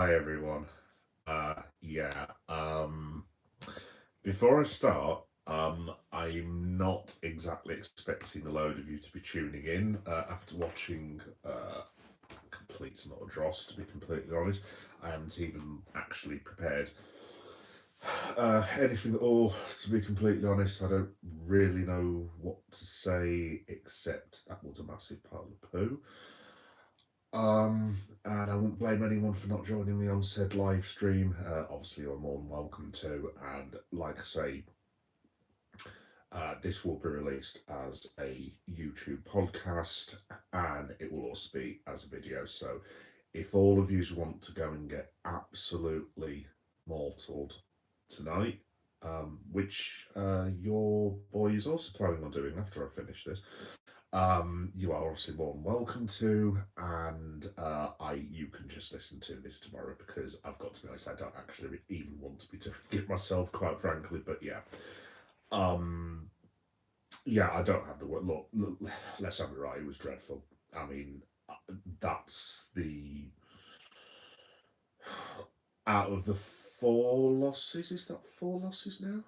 Hi everyone. Yeah. Before I start, I'm not exactly expecting a load of you to be tuning in after watching complete and utter dross. To be completely honest, I haven't even actually prepared anything at all. To be completely honest, I don't really know what to say except that was a massive pile of poo. And I won't blame anyone for not joining me on said live stream. Obviously, you're more than welcome to. And like I say, this will be released as a YouTube podcast, and it will also be as a video. So, if all of you want to go and get absolutely mortaled tonight, which your boy is also planning on doing after I finish this, you are obviously more than welcome to, and you can just listen to this tomorrow because I've got to be honest, I don't actually even want to be doing it myself, quite frankly. But um, yeah, I don't have the word. Look, let's have it right. It was dreadful. I mean, that's the out of the four losses. Is that four losses now?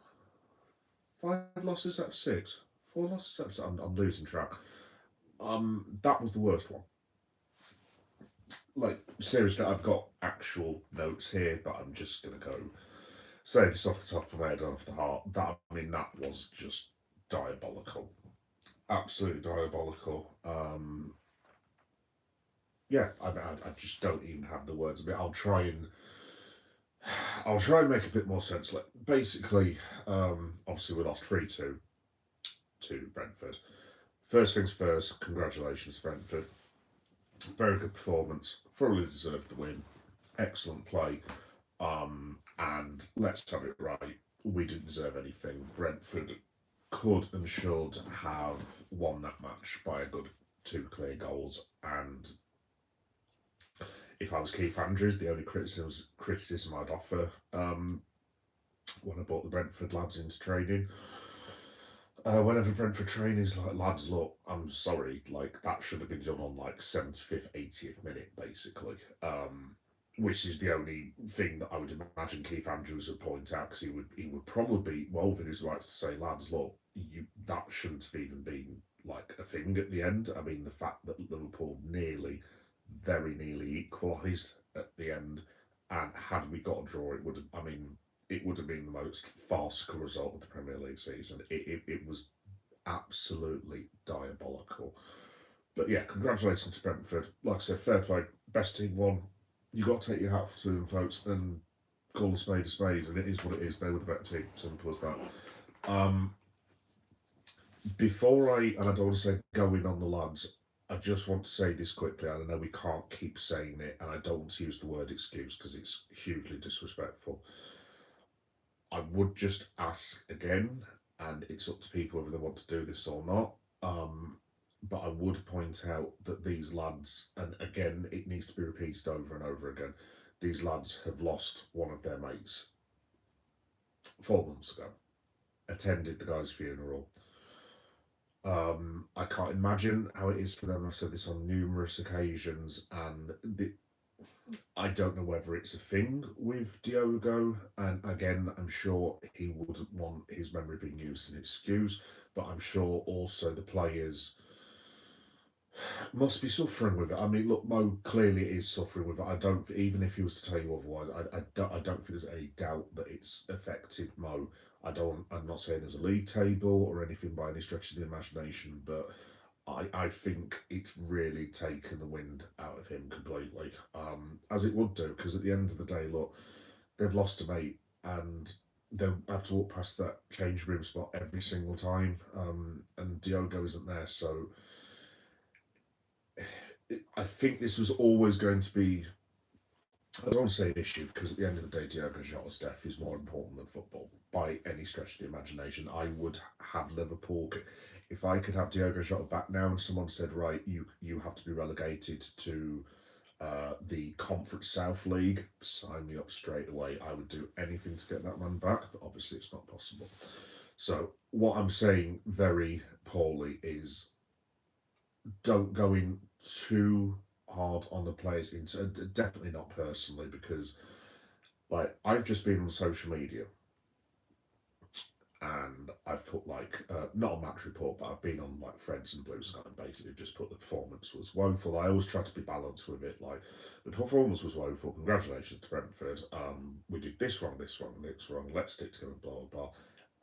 Five losses out of six. Four losses out of six. I'm losing track. That was the worst one. Like seriously, I've got actual notes here, but I'm just gonna go say this off the top of my head and off the heart. That was just diabolical, absolutely diabolical. Yeah, I just don't even have the words. I'll try and make a bit more sense. Like basically, obviously we lost 3-2 to Brentford. First things first, congratulations Brentford. Very good performance, thoroughly deserved the win. Excellent play. And let's have it right. We didn't deserve anything. Brentford could and should have won that match by a good two clear goals. And if I was Keith Andrews, the only criticism I'd offer when I brought the Brentford lads into training. Whenever Brentford train is like, lads, look, I'm sorry, like that should have been done on like 75th, 80th minute, basically. Which is the only thing that I would imagine Keith Andrews would point out because he would probably be well within his rights to say, lads, look, that shouldn't have even been like a thing at the end. I mean, the fact that Liverpool very nearly equalised at the end, and had we got a draw, it would have. I mean, it would have been the most farcical result of the Premier League season. It was absolutely diabolical. But yeah, congratulations to Brentford. Like I said, fair play. Best team won. You got to take your hat off to them, folks, and call a spade a spade, and it is what it is. They were the better team. Simple as that. Um, Before and I don't want to say going on the lads, I just want to say this quickly. And I know we can't keep saying it, and I don't want to use the word excuse because it's hugely disrespectful. I would just ask again, and it's up to people whether they want to do this or not. But I would point out that these lads, and again, it needs to be repeated over and over again, these lads have lost one of their mates 4 months ago, attended the guy's funeral. I can't imagine how it is for them. I've said this on numerous occasions, and I don't know whether it's a thing with Diogo, and again, I'm sure he wouldn't want his memory being used as an excuse, but I'm sure also the players must be suffering with it. I mean, look, Mo clearly is suffering with it. I don't, even if he was to tell you otherwise, I don't think there's any doubt that it's affected Mo. I'm not saying there's a league table or anything by any stretch of the imagination, but I think it's really taken the wind out of him completely, as it would do, because at the end of the day, look, they've lost a mate and they'll have to walk past that change room spot every single time, and Diogo isn't there, so I think this was always going to be. I don't want to say an issue because at the end of the day, Diogo Jota's death is more important than football by any stretch of the imagination. I would have Liverpool. If I could have Diogo Jota back now and someone said, right, you have to be relegated to the Conference South League, sign me up straight away. I would do anything to get that man back, but obviously it's not possible. So what I'm saying very poorly is don't go in too hard on the players. Definitely not personally, because like I've just been on social media and I've put like not a match report, but I've been on like Threads and Blue Sky and basically just put the performance was woeful. I always try to be balanced with it. Like the performance was woeful. Congratulations to Brentford. We did this wrong, this wrong, this wrong. Let's stick together. Blah blah blah.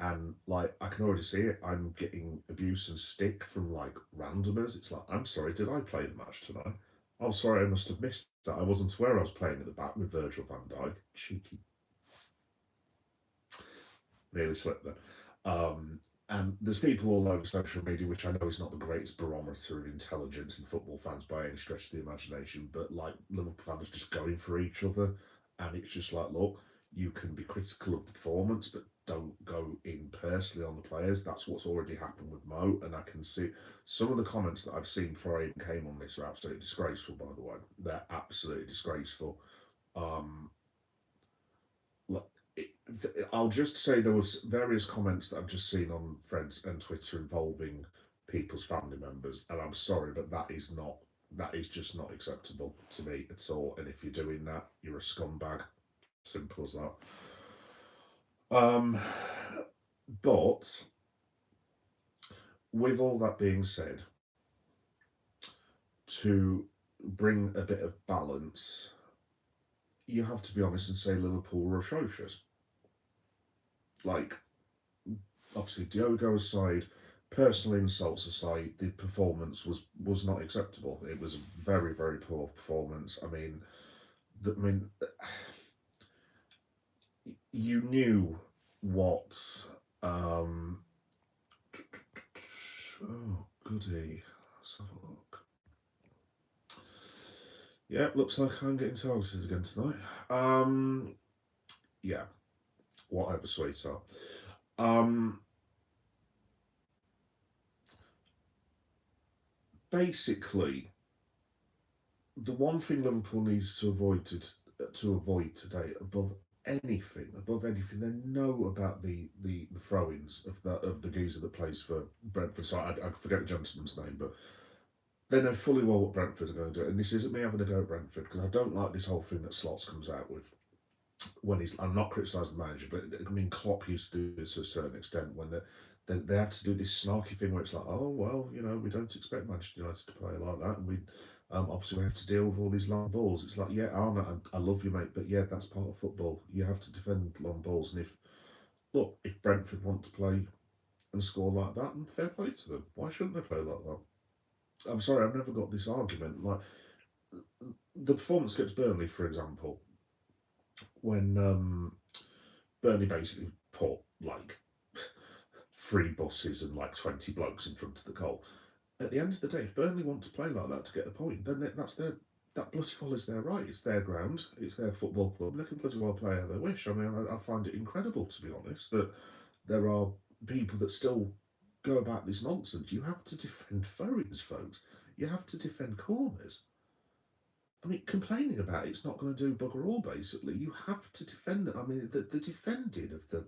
And like I can already see it. I'm getting abuse and stick from like randomers. It's like, I'm sorry, did I play the match tonight? Oh, sorry, I must have missed that. I wasn't aware I was playing at the back with Virgil van Dijk. Cheeky, nearly slipped there. And there's people all over social media, which I know is not the greatest barometer of intelligence in football fans by any stretch of the imagination, but like Liverpool fans just going for each other. And it's just like, look, you can be critical of the performance, but don't go in personally on the players. That's what's already happened with Mo. And I can see some of the comments that I've seen before I even came on this are absolutely disgraceful, by the way. They're absolutely disgraceful. Um, I'll just say there was various comments that I've just seen on Threads and Twitter involving people's family members, and I'm sorry, but that is just not acceptable to me at all. And if you're doing that, you're a scumbag. Simple as that. Um, but with all that being said, to bring a bit of balance, you have to be honest and say Liverpool were atrocious. Like, obviously, Diogo aside, personal insults aside, the performance was not acceptable. It was a very very poor performance. I mean, you knew what. Um, oh goody, let's have a look. Yeah, looks like I'm getting targeted again tonight. Yeah, whatever, sweetheart. Um, Basically, the one thing Liverpool needs to avoid today, above anything, they know about the throw-ins of the geezer that plays for Brentford. So I forget the gentleman's name, but they know fully well what Brentford are going to do. And this isn't me having a go at Brentford because I don't like this whole thing that Slots comes out with when he's. I'm not criticising the manager, but I mean Klopp used to do this to a certain extent when they have to do this snarky thing where it's like, oh well, we don't expect Manchester United to play like that, and we obviously we have to deal with all these long balls. It's like, yeah, Arnold, I love you, mate, but yeah, that's part of football. You have to defend long balls, and if Brentford want to play and score like that, then fair play to them. Why shouldn't they play like that? I'm sorry, I've never got this argument. Like the performance against Burnley, for example, when Burnley basically put like three buses and like 20 blokes in front of the goal. At the end of the day, if Burnley want to play like that to get a point, then that bloody well is their right. It's their ground. It's their football club. They can bloody well play how they wish. I mean, I find it incredible, to be honest, that there are people that still go about this nonsense. You have to defend throw-ins, folks. You have to defend corners. I mean, complaining about it's not going to do bugger all. Basically, you have to defend it. I mean, the defending of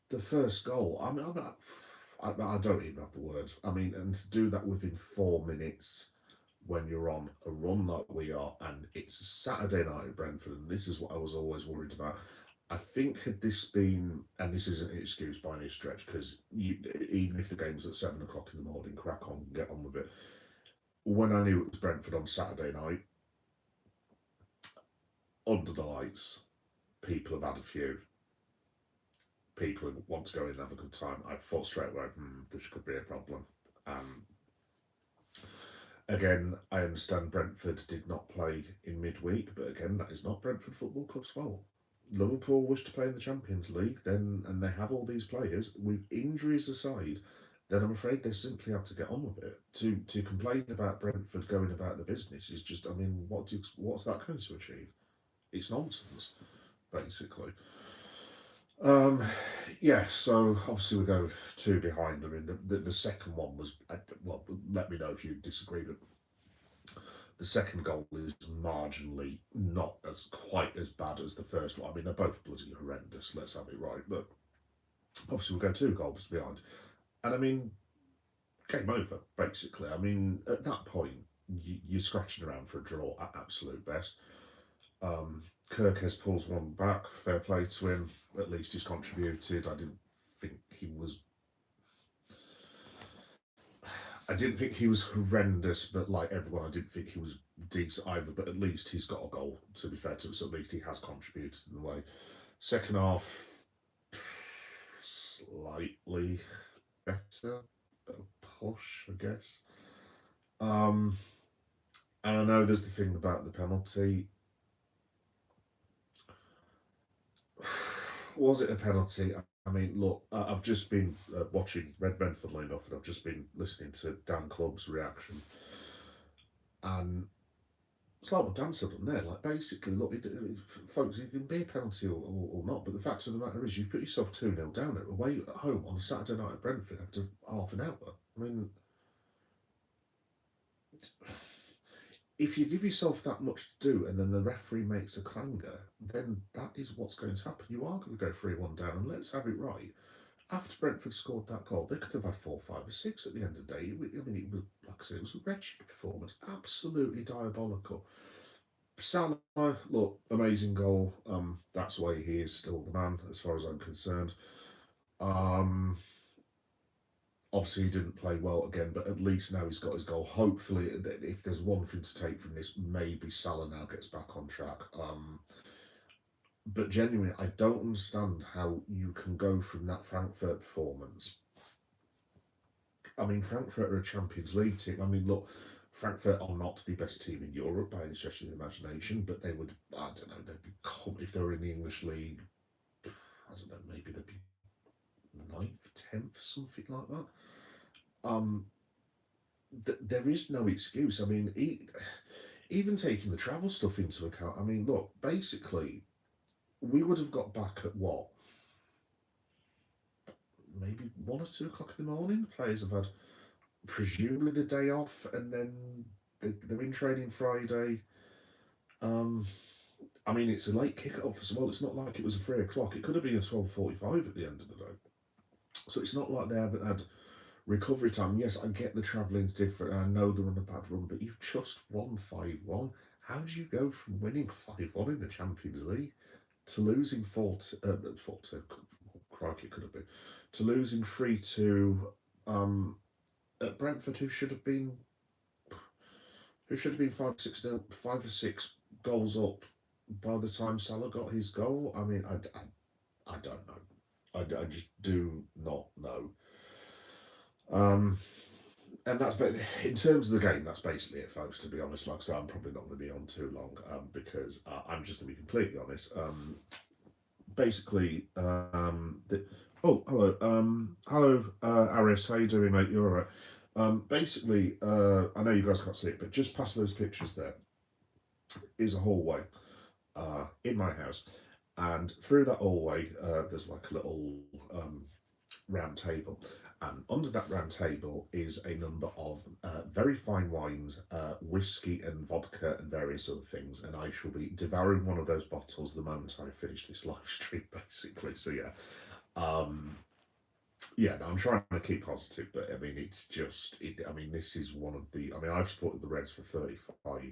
the first goal. I don't even have the words. I mean, and to do that within 4 minutes when you're on a run like we are, and it's a Saturday night at Brentford, and this is what I was always worried about. I think had this been, and this isn't an excuse by any stretch, because even if the game's at 7 o'clock in the morning, crack on, get on with it. When I knew it was Brentford on Saturday night, under the lights, people have had a few. People who want to go in and have a good time. I thought straight away, this could be a problem. Again, I understand Brentford did not play in midweek, but again, that is not Brentford Football Club's fault. Liverpool wish to play in the Champions League, and they have all these players. With injuries aside, then I'm afraid they simply have to get on with it. To complain about Brentford going about the business is just, I mean, what's that going to achieve? It's nonsense, basically. Yeah, so obviously we go two behind. I mean, the second one was, well, let me know if you disagree, but the second goal is marginally not as quite as bad as the first one. I mean, they're both bloody horrendous, let's have it right, but obviously we go two goals behind. And I mean, game over, basically. I mean, at that point, you're scratching around for a draw at absolute best. Kirkes pulls one back. Fair play to him. At least he's contributed. Think he was. I didn't think he was horrendous, but like everyone, I didn't think he was decent either. But at least he's got a goal. To be fair to us, at least he has contributed in the way. Second half, slightly better, a push, I guess. And I know there's the thing about the penalty. Was it a penalty? I mean, look, I've just been watching Red Men, funnily enough, and I've just been listening to Dan Clubb's reaction. And it's like what Dan said on there. Like, basically, look, folks, it can be a penalty or not, but the fact of the matter is, you put yourself 2-0 down away at home on a Saturday night at Brentford after half an hour. I mean, if you give yourself that much to do and then the referee makes a clanger, then that is what's going to happen. You are going to go 3-1 down, and let's have it right. After Brentford scored that goal, they could have had 4, 5, or 6 at the end of the day. I mean, it was, like I said, it was a wretched performance, absolutely diabolical. Salah, look, amazing goal. That's why he is still the man, as far as I'm concerned. Obviously, he didn't play well again, but at least now he's got his goal. Hopefully, if there's one thing to take from this, maybe Salah now gets back on track. But genuinely, I don't understand how you can go from that Frankfurt performance. I mean, Frankfurt are a Champions League team. I mean, look, Frankfurt are not the best team in Europe by any stretch of the imagination, but they would, I don't know, they'd become, if they were in the English league, I don't know, maybe they'd be 9th, 10th, something like that. There is no excuse. I mean, even taking the travel stuff into account, I mean, look, basically, we would have got back at what? Maybe 1 or 2 o'clock in the morning. The players have had presumably the day off, and then they're in training Friday. I mean, it's a late kick-off as well. It's not like it was a 3 o'clock. It could have been a 12:45 at the end of the day. So it's not like they haven't had recovery time. Yes, I get the travelling's different. I know they're on a bad run, but you've just won 5-1. How do you go from winning 5-1 in the Champions League to losing 4-2? Crikey, it could have been. To losing 3-2 at Brentford, who should have been 5 or 6 goals up by the time Salah got his goal. I mean, I don't know. I just do not know. And that's, but in terms of the game, that's basically it, folks. To be honest, like I said, I'm probably not going to be on too long because I'm just going to be completely honest. Basically, oh, hello, Aris, how you doing, mate? You all right? Basically, I know you guys can't see it, but just past those pictures there is a hallway in my house, and through that hallway, there's like a little round table. And under that round table is a number of very fine wines, whiskey and vodka and various other things. And I shall be devouring one of those bottles the moment I finish this live stream, basically. So yeah, yeah. No, I'm trying to keep positive, but I mean, it's just. I mean, this is one of the. I mean, I've supported the Reds for 35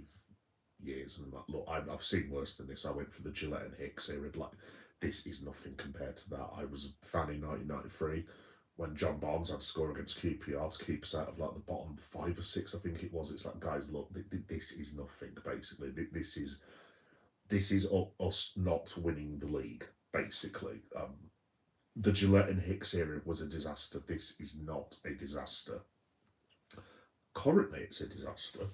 years, and look, I've seen worse than this. I went for the Gillette and Hicks era. Like, this is nothing compared to that. I was a fan in 1993. When John Barnes had to score against QPR to keep us out of like the bottom 5 or 6, I think it was. It's like, guys, look, this is nothing. Basically, this is us not winning the league. Basically, the Gillette and Hicks era was a disaster. This is not a disaster. Currently, it's a disaster.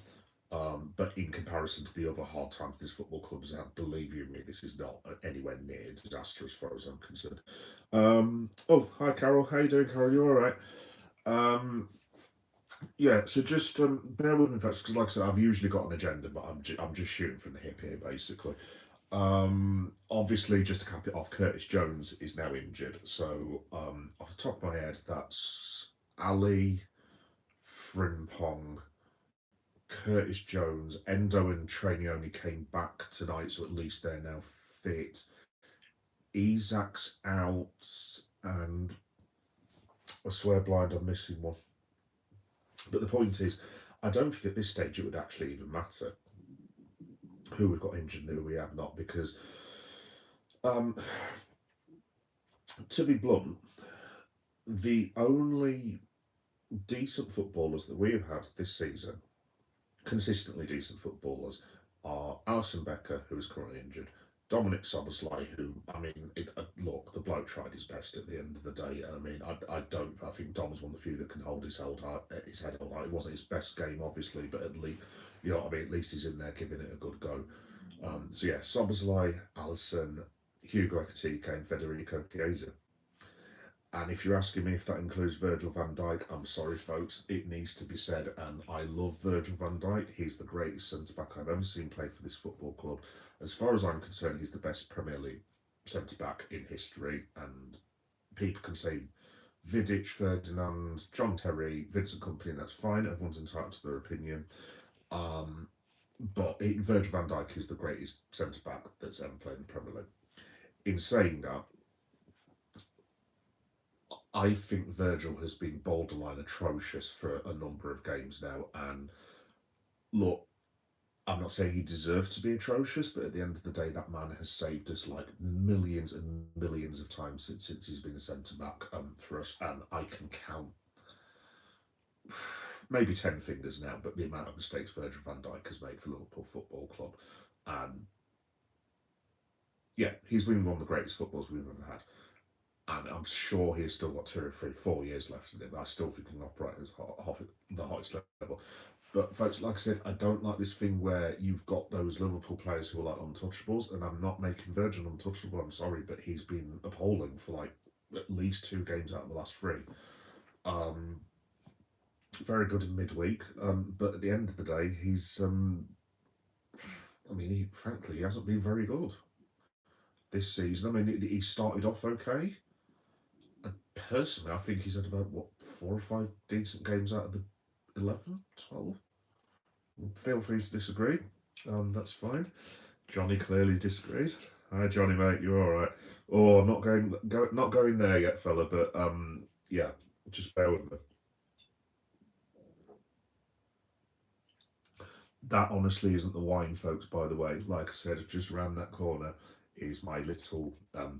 But in comparison to the other hard times this football club has had, believe you me, this is not anywhere near a disaster as far as I'm concerned. Oh, hi Carol, how you doing, Carol? You all right? Yeah, so just bear with me, folks, because like I said, I've usually got an agenda, but I'm just shooting from the hip here, basically. Obviously, just to cap it off, Curtis Jones is now injured. So, off the top of my head, that's Ali, Frimpong, Curtis Jones, Endo and Trainee only came back tonight, so at least they're now fit. Isak's out, and I swear blind I'm missing one. But the point is, I don't think at this stage it would actually even matter who we've got injured and who we have not, because um, to be blunt, the only decent footballers that we have had this season, consistently decent footballers, are Alison Becker, who is currently injured, Dominic Soboslai, who, I mean, look, the bloke tried his best at the end of the day. I mean, I think Dom's one of the few that can hold his head held high. It wasn't his best game, obviously, but at least, you know what I mean, at least he's in there giving it a good go. So yeah, Soboslai, Allison, Hugo Ekitike, and Federico Chiesa. And if you're asking me if that includes Virgil van Dijk, I'm sorry, folks. It needs to be said. And I love Virgil van Dijk. He's the greatest centre back I've ever seen play for this football club. As far as I'm concerned, he's the best Premier League centre back in history. And people can say Vidic, Ferdinand, John Terry, Vincent Kompany, and that's fine. Everyone's entitled to their opinion. But Virgil van Dijk is the greatest centre back that's ever played in the Premier League. In saying that, I think Virgil has been borderline atrocious for a number of games now. And look, I'm not saying he deserves to be atrocious, but at the end of the day, that man has saved us like millions and millions of times since he's been a centre back for us. And I can count maybe 10 fingers now, but the amount of mistakes Virgil van Dijk has made for Liverpool Football Club. And yeah, he's been one of the greatest footballers we've ever had. And I'm sure he's still got 2 or 3, 4 years left in him. I still think he can operate at the highest level. But folks, like I said, I don't like this thing where you've got those Liverpool players who are like untouchables, and I'm not making Virgil untouchable, I'm sorry, but he's been appalling for like at least 2 games out of the last 3. Very good in midweek, but at the end of the day, he's, I mean, frankly, he hasn't been very good this season. I mean, he started off okay. Personally, I think he's had about, 4 or 5 decent games out of the 11, 12. Feel free to disagree. That's fine. Johnny clearly disagrees. Hi, Johnny, mate. You all right? Oh, I'm not going there yet, fella. But yeah, just bear with me. That honestly isn't the wine, folks. By the way, like I said, just round that corner is my little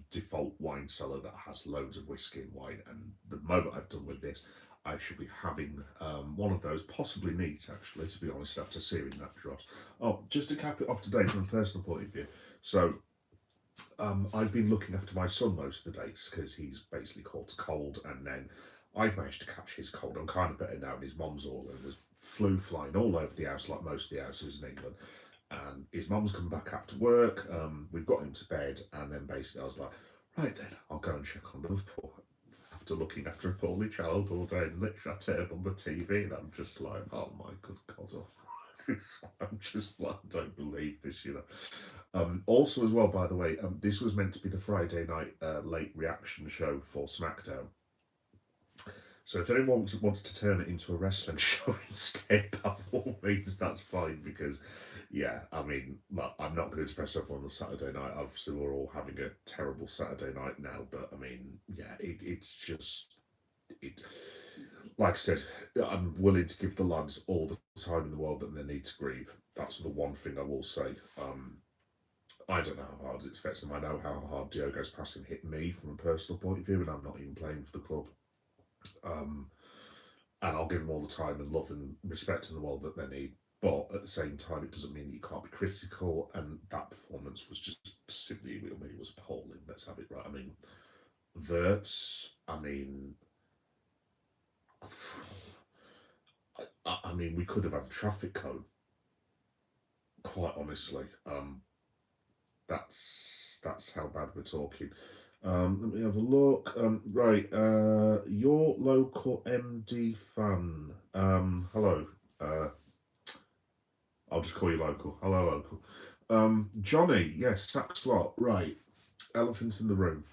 default wine cellar that has loads of whiskey and wine. And the moment I've done with this, I should be having one of those, possibly neat, actually, to be honest, after searing that dross. Oh, just to cap it off today from a personal point of view. So, I've been looking after my son most of the days because he's basically caught a cold, and then I've managed to catch his cold. I'm kind of better now, and his mum's all, and there's flu flying all over the house, like most of the houses in England. And his mum's come back after work. We've got him to bed, and then basically I was like, right then, I'll go and check on Liverpool. After looking after a poorly child all day, and literally I turn on the TV, and I'm just like, oh my good God. I'm just like, I don't believe this, you know. Also, as well, by the way, this was meant to be the Friday night late reaction show for SmackDown. So if anyone wants to turn it into a wrestling show instead, by all means, that's fine. Because, yeah, I mean, I'm not going to depress everyone on Saturday night. Obviously, we're all having a terrible Saturday night now. But, I mean, yeah, it's just... Like I said, I'm willing to give the lads all the time in the world that they need to grieve. That's the one thing I will say. I don't know how hard it affects them. I know how hard Diogo's passing hit me from a personal point of view, and I'm not even playing for the club. And I'll give them all the time and love and respect in the world that they need. But at the same time, it doesn't mean that you can't be critical. And that performance was just simply, I mean, it was appalling. Let's have it right. I mean, Verts, I mean, we could have had a traffic cone. Quite honestly, that's how bad we're talking. Let me have a look. Right, your local MD fan. Hello. I'll just call you local. Hello, local. Johnny. Yes, sack slot. Right. Elephants in the room.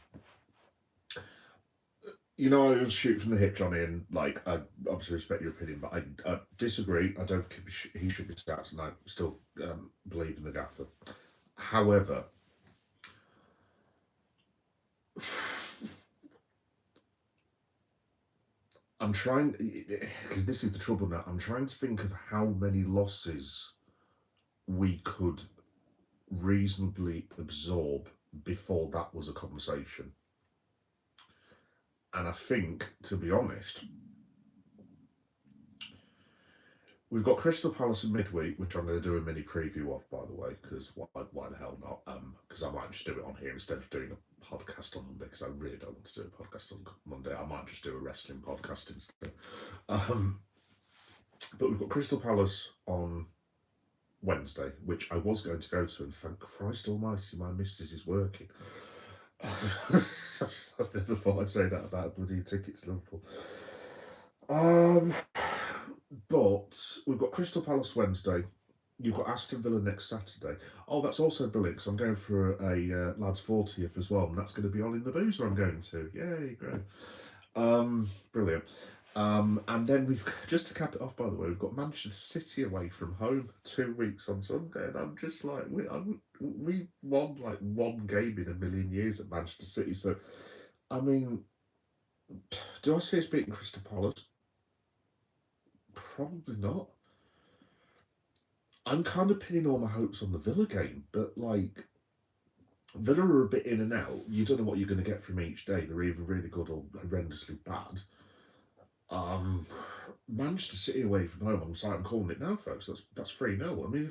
You know, I was shooting from the hip, Johnny, and like I obviously respect your opinion, but I disagree. I don't think he should be sacked, and I still believe in the gaffer. However, I'm trying, because this is the trouble now. I'm trying to think of how many losses we could reasonably absorb before that was a conversation. And I think, to be honest, we've got Crystal Palace in midweek, which I'm going to do a mini preview of, by the way, because why the hell not? Because I might just do it on here instead of doing a podcast on Monday, because I really don't want to do a podcast on Monday. I might just do a wrestling podcast instead. But we've got Crystal Palace on Wednesday, which I was going to go to, and thank Christ Almighty, my missus is working. I've never thought I'd say that about a bloody ticket to Liverpool. But we've got Crystal Palace Wednesday. You've got Aston Villa next Saturday. Oh, that's also brilliant, because I'm going for a lad's 40th as well, and that's going to be on in the boozer I'm going to. Yay, great. Brilliant. And then we've, just to cap it off, by the way, we've got Manchester City away from home 2 weeks on Sunday, and I'm just like, we won like one game in a million years at Manchester City, so, I mean, do I see us beating Crystal Palace? Probably not. I'm kind of pinning all my hopes on the Villa game, but like, Villa are a bit in and out. You don't know what you're going to get from each day. They're either really good or horrendously bad. Manchester City away from home. I'm calling it now, folks. That's 3-0. I mean,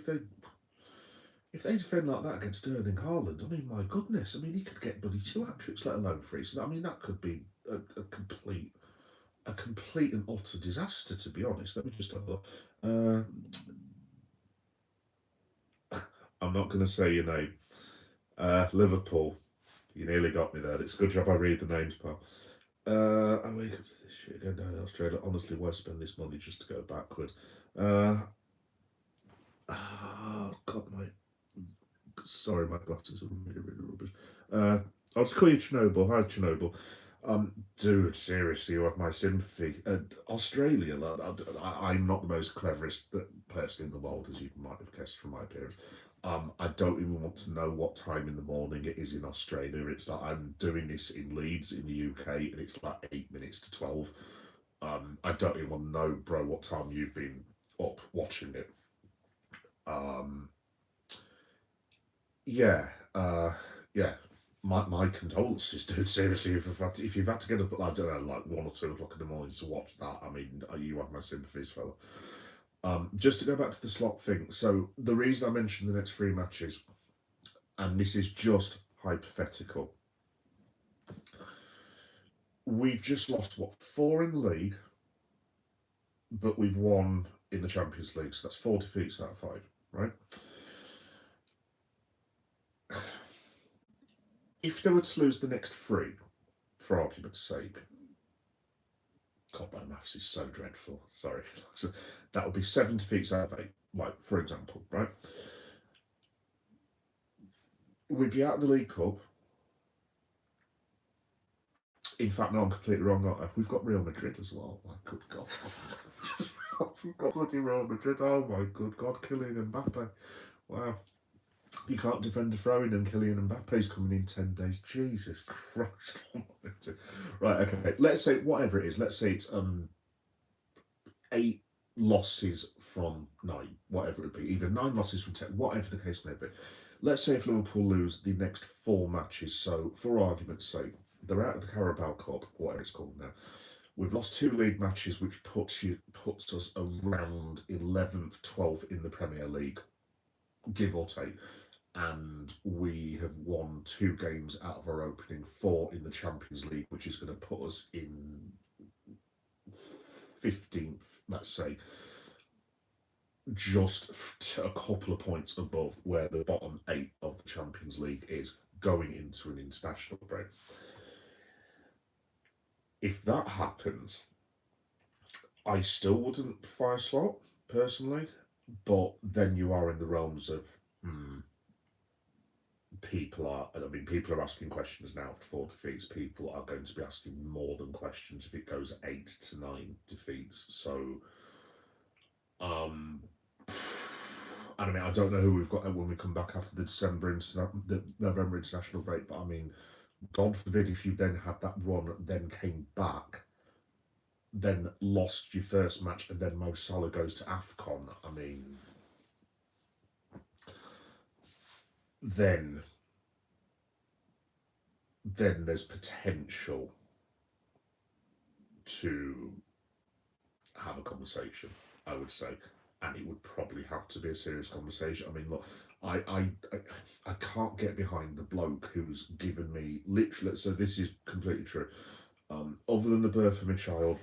if they defend like that against Erling Haaland, I mean, my goodness. I mean, he could get bloody 2 hat-tricks, let alone 3. So I mean, that could be a complete and utter disaster, to be honest. Let me just have a look. I'm not going to say your name. Liverpool. You nearly got me there. It's a good job I read the names, pal. I wake up to this shit going down in Australia. Honestly, why spend this money just to go backwards? Oh, God, sorry, my glasses are really, really rubbish. I'll just call you Chernobyl. Hi, Chernobyl. Dude, seriously, you have my sympathy. Australia, I'm not the most cleverest person in the world, as you might have guessed from my appearance. I don't even want to know what time in the morning it is in Australia. It's like I'm doing this in Leeds in the UK, and it's like 8 minutes to 12. I don't even want to know, bro, what time you've been up watching it. Yeah. My condolences, dude. Seriously, if you've had to get up at, I don't know, like 1 or 2 o'clock in the morning to watch that, I mean, you have my sympathies, fella. Just to go back to the slot thing, so the reason I mentioned the next 3 matches, and this is just hypothetical, we've just lost, 4 in the league, but we've won in the Champions League, so that's 4 defeats out of 5, right? If they were to lose the next 3, for argument's sake, God, my maths is so dreadful. Sorry. So that would be 7 defeats out of 8, like, for example, right? We'd be out of the League Cup. In fact, no, I'm completely wrong, aren't I? We've got Real Madrid as well. My good God. We've got bloody Real Madrid. Oh, my good God. Kylian Mbappe. Wow. You can't defend a throw-in, and Kylian Mbappe's coming in 10 days. Jesus Christ. Right, okay. Let's say, whatever it is, let's say it's 8 losses from 9, whatever it be. Either 9 losses from 10, whatever the case may be. Let's say if Liverpool lose the next 4 matches, so for argument's sake, they're out of the Carabao Cup, whatever it's called now. We've lost 2 league matches, which puts us around 11th, 12th in the Premier League, give or take. And we have won 2 games out of our opening 4 in the Champions League, which is going to put us in 15th, let's say, just a couple of points above where the bottom 8 of the Champions League is, going into an international break. If that happens, I still wouldn't fire slot, personally, but then you are in the realms of, people are asking questions now for 4 defeats. People are going to be asking more than questions if it goes 8 to 9 defeats. So, I mean, I don't know who we've got when we come back after the November international break, but I mean, God forbid if you then had that run, then came back then lost your first match, and then Mo Salah goes to AFCON. I mean, then there's potential to have a conversation, I would say, and it would probably have to be a serious conversation. I mean, look, I I I can't get behind the bloke who's given me literally. So this is completely true. Other than the birth of my child,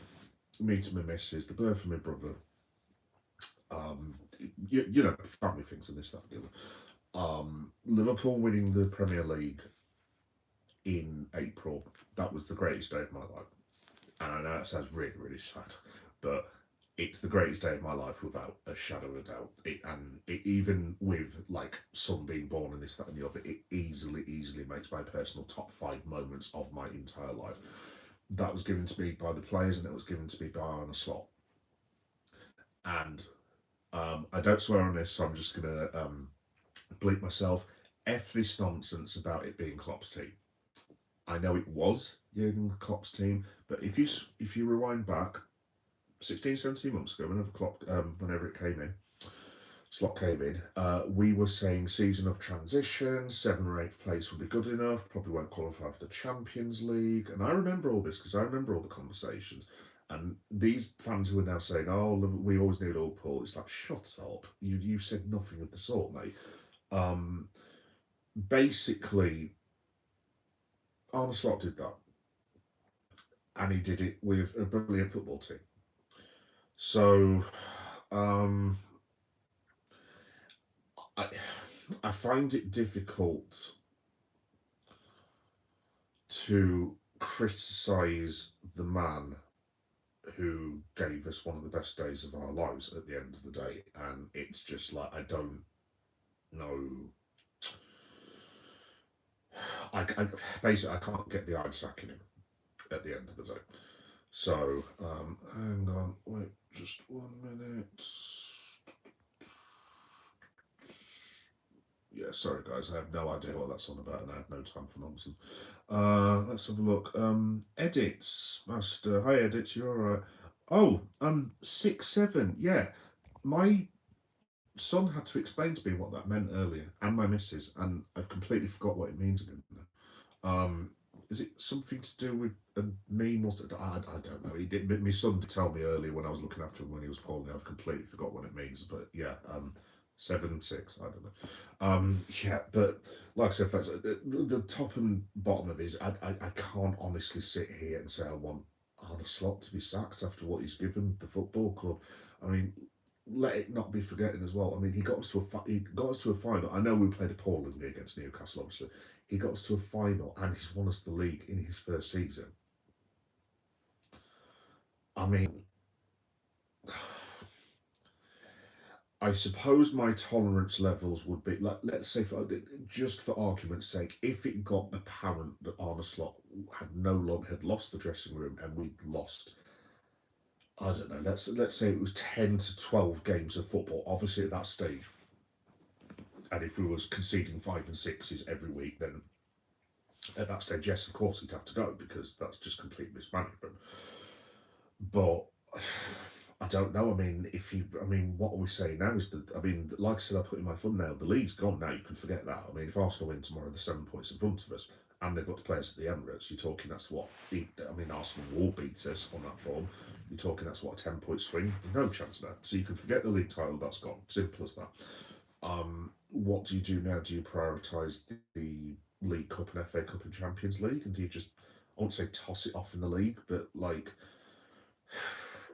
meeting my missus, the birth of my brother, um, you know, family things and this, that, and the other. Liverpool winning the Premier League in April, that was the greatest day of my life. And I know that sounds really, really sad, but it's the greatest day of my life without a shadow of a doubt. Even with like son being born and this, that, and the other, it easily makes my personal top 5 moments of my entire life. That was given to me by the players, and it was given to me by Arne Slot. And I don't swear on this, so I'm just gonna bleep myself. F this nonsense about it being Klopp's team. I know it was Jurgen Klopp's team, but if you rewind back 16, 17 months ago, whenever it came in, Slot came in, we were saying season of transition, 7th or 8th place would be good enough, probably won't qualify for the Champions League. And I remember all this because I remember all the conversations. And these fans who are now saying, oh, we always knew Liverpool, it's like, shut up. You said nothing of the sort, mate. Basically, Arne Slot did that. And he did it with a brilliant football team. So, um, I find it difficult to criticise the man who gave us one of the best days of our lives at the end of the day. And it's just like, I don't know. Basically, I can't get the eye sacking him at the end of the day. So, hang on, wait just 1 minute. Yeah, sorry guys, I have no idea what that's on about, and I have no time for nonsense. Let's have a look. Edits, Master. Hi, Edits. You all right? Oh, 6-7. Yeah, my son had to explain to me what that meant earlier, and my missus, and I've completely forgot what it means again. Is it something to do with a meme or something? I don't know. He did. My son did tell me earlier when I was looking after him when he was poorly. I've completely forgot what it means, but yeah, 7-6. I don't know. Yeah, but like I said, folks, the top and bottom of it is I can't honestly sit here and say I want Arne Slot to be sacked after what he's given the football club. I mean, let it not be forgetting as well. I mean, he got us to a final. I know we played appallingly against Newcastle. Obviously, he got us to a final, and he's won us the league in his first season. I mean, I suppose my tolerance levels would be like, let's say, just for argument's sake, if it got apparent that Arne Slot had lost the dressing room and we'd lost, I don't know, let's say it was 10 to 12 games of football. Obviously, at that stage, and if we was conceding 5 and 6s every week, then at that stage, yes, of course, he'd have to go because that's just complete mismanagement. But I don't know. I mean, what are we saying now is that, I mean, like I said, I put in my thumbnail, the league's gone now, you can forget that. I mean, if Arsenal win tomorrow, they're 7 points in front of us, and they've got to play us at the Emirates, you're talking that's what, I mean, Arsenal will beat us on that form. You're talking that's what, a 10-point swing? No chance now. So you can forget the league title, that's gone. Simple as that. What do you do now? Do you prioritise the League Cup and FA Cup and Champions League? And do you just, I won't say toss it off in the league, but like,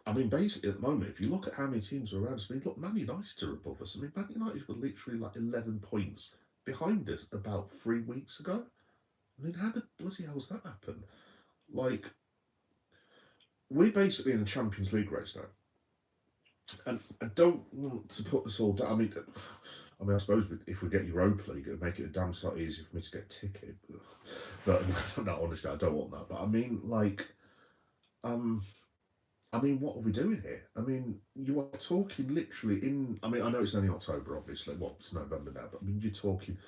I mean, basically at the moment, if you look at how many teams are around us, I mean, look, Man United are above us. I mean, Man United were literally like 11 points behind us about 3 weeks ago. I mean, how the bloody hell has that happened? Like, we're basically in the Champions League race now. And I don't want to put this all down. I suppose if we get Europa League, it'd make it a damn sight easier for me to get a ticket. But no, honestly, I don't want that. But I mean, like, what are we doing here? I mean, you are talking literally I mean, I know it's only October, obviously. Well, it's November now, but I mean, you're talking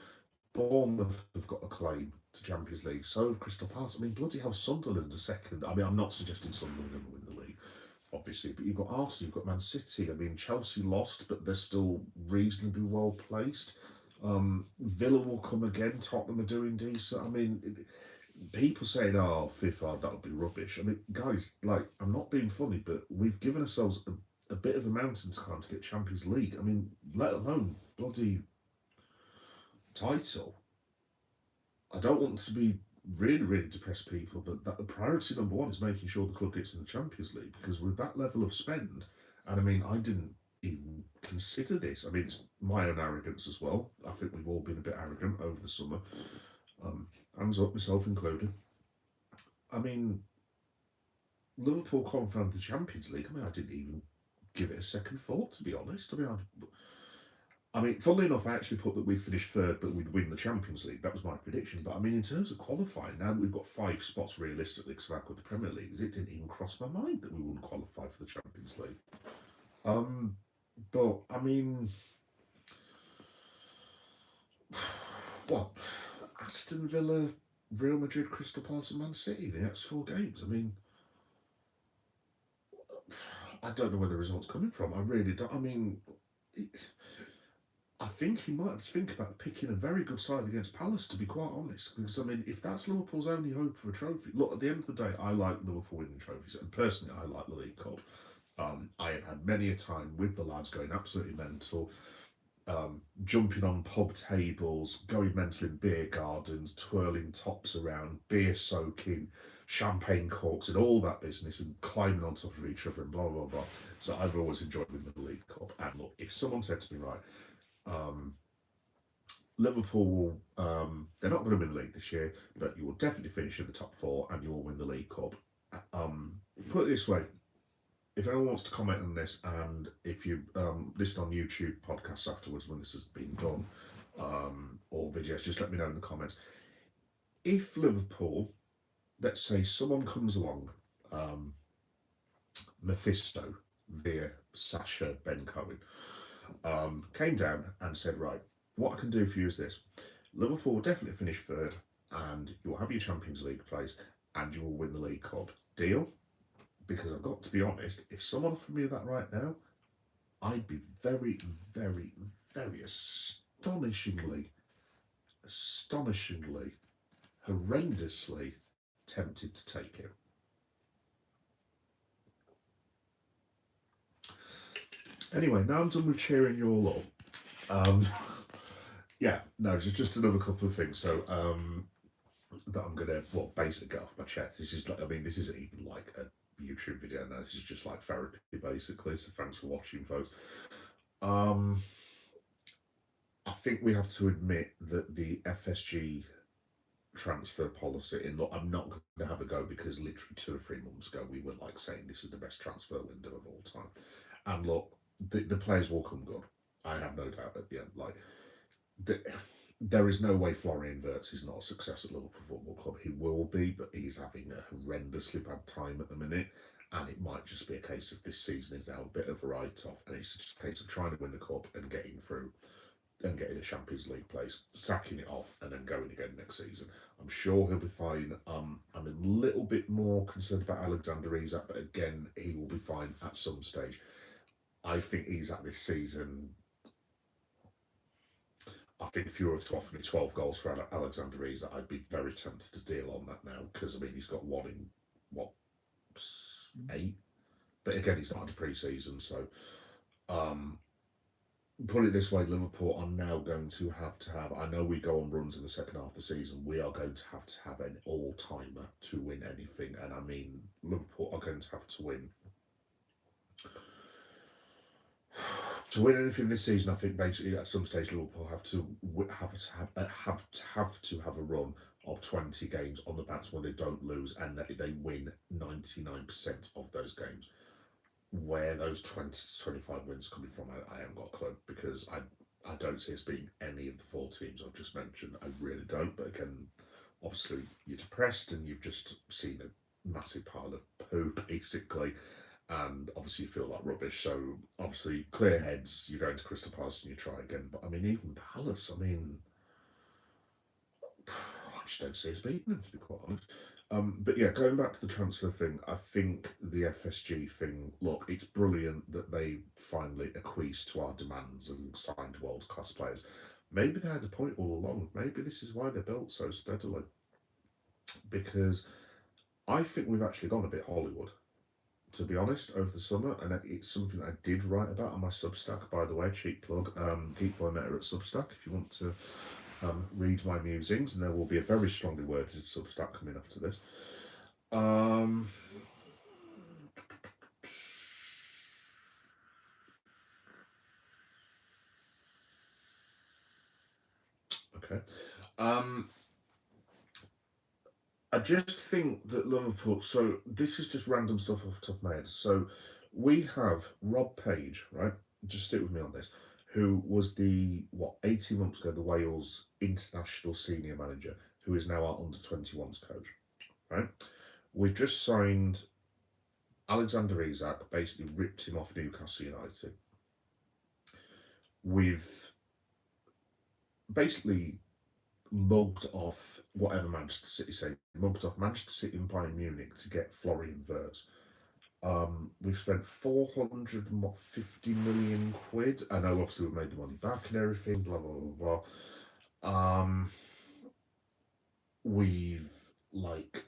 Bournemouth have got a claim to Champions League. So have Crystal Palace. I mean, bloody hell, Sunderland are second. I mean, I'm not suggesting Sunderland are going to win the league, obviously, but you've got Arsenal, you've got Man City. I mean, Chelsea lost, but they're still reasonably well placed. Villa will come again. Tottenham are doing decent. I mean, people saying, "Oh, FIFA, that'll be rubbish." I mean, guys, like, I'm not being funny, but we've given ourselves a bit of a mountain to climb to get Champions League. I mean, let alone bloody title. I don't want to be really, really depressed people, but that the priority number one is making sure the club gets in the Champions League, because with that level of spend, and I mean, I didn't even consider this. I mean, it's my own arrogance as well. I think we've all been a bit arrogant over the summer. Hands up, myself included. I mean, Liverpool confirmed the Champions League. I mean, I didn't even give it a second thought, to be honest. I mean, funnily enough, I actually put that we'd finish third, but we'd win the Champions League. That was my prediction. But I mean, in terms of qualifying, now that we've got 5 spots realistically, because I've got the Premier League, it didn't even cross my mind that we wouldn't qualify for the Champions League. But I mean, what? Aston Villa, Real Madrid, Crystal Palace, and Man City, the next 4 games. I mean, I don't know where the result's coming from. I really don't. I mean, I think he might have to think about picking a very good side against Palace, to be quite honest. Because, I mean, if that's Liverpool's only hope for a trophy, look, at the end of the day, I like Liverpool winning trophies. And personally, I like the League Cup. I have had many a time with the lads going absolutely mental, jumping on pub tables, going mental in beer gardens, twirling tops around, beer soaking, champagne corks, and all that business, and climbing on top of each other and blah blah blah. So I've always enjoyed winning the League Cup. And look, if someone said to me, right, Liverpool, they're not going to win the league this year, but you will definitely finish in the top 4 and you will win the League Cup. Put it this way, if anyone wants to comment on this, and if you listen on YouTube podcasts afterwards when this has been done, or videos, just let me know in the comments. If Liverpool, let's say someone comes along, Mephisto via Sasha Ben Cohen, came down and said, right, what I can do for you is this. Liverpool will definitely finish third, and you'll have your Champions League place, and you will win the League Cup. Deal? Because I've got to be honest, if someone offered me that right now, I'd be very, very, very astonishingly, horrendously tempted to take it. Anyway, now I'm done with cheering you all up. Yeah, no, just another couple of things. So that I'm gonna basically get off my chest. This is like, I mean, this isn't even like a YouTube video. No, this is just like therapy basically. So thanks for watching, folks. I think we have to admit that the FSG transfer policy, and look, I'm not going to have a go, because literally 2 or 3 months ago we were like saying this is the best transfer window of all time, and look, the players will come good. I have no doubt at the end. Like, there is no way Florian Wirtz is not a success at Liverpool Football Club. He will be, but he's having a horrendously bad time at the minute, and it might just be a case of this season is now a bit of a write-off, and it's just a case of trying to win the cup and getting through and getting a Champions League place, sacking it off, and then going again next season. I'm sure he'll be fine. I'm a little bit more concerned about Alexander Isak, but again, he will be fine at some stage. I think Isak this season, I think if you were to offer me 12 goals for Alexander Isak, I'd be very tempted to deal on that now, because I mean, he's got 1 in 8, but again, he's not had a pre-season, so put it this way, Liverpool are now going to have, I know we go on runs in the second half of the season, we are going to have an all-timer to win anything, and I mean, Liverpool are going to have to win. To win anything this season, I think basically at some stage Liverpool have to have a run of 20 games on the bounce where they don't lose, and that they win 99% of those games. Where those 20 to 25 wins coming from, I haven't got a clue, because I don't see us beating any of the 4 teams I've just mentioned. I really don't. But again, obviously you're depressed and you've just seen a massive pile of poo basically, and obviously you feel like rubbish. So obviously clear heads, you go into Crystal Palace and you try again. But I mean, even Palace, I mean, I just don't see us beating them, to be quite honest. But yeah, going back to the transfer thing, I think the FSG thing, look, it's brilliant that they finally acquiesced to our demands and signed world class players. Maybe they had a point all along. Maybe this is why they built so steadily. Because I think we've actually gone a bit Hollywood, to be honest, over the summer, and it's something I did write about on my Substack, by the way, cheap plug, Geek Boy Meta at Substack, if you want to read my musings, and there will be a very strongly worded Substack coming after this. Okay. I just think that Liverpool. So this is just random stuff off the top of my head. So we have Rob Page, right? Just stick with me on this. Who was the 18 months ago the Wales international senior manager, who is now our under 21s coach, right? We've just signed Alexander Isak, basically ripped him off Newcastle United. We've basically mugged off whatever Manchester City say, mugged off Manchester City and Bayern Munich to get Florian Wirtz. We've spent 450 million quid. I know obviously we've made the money back and everything, blah blah blah blah. We've like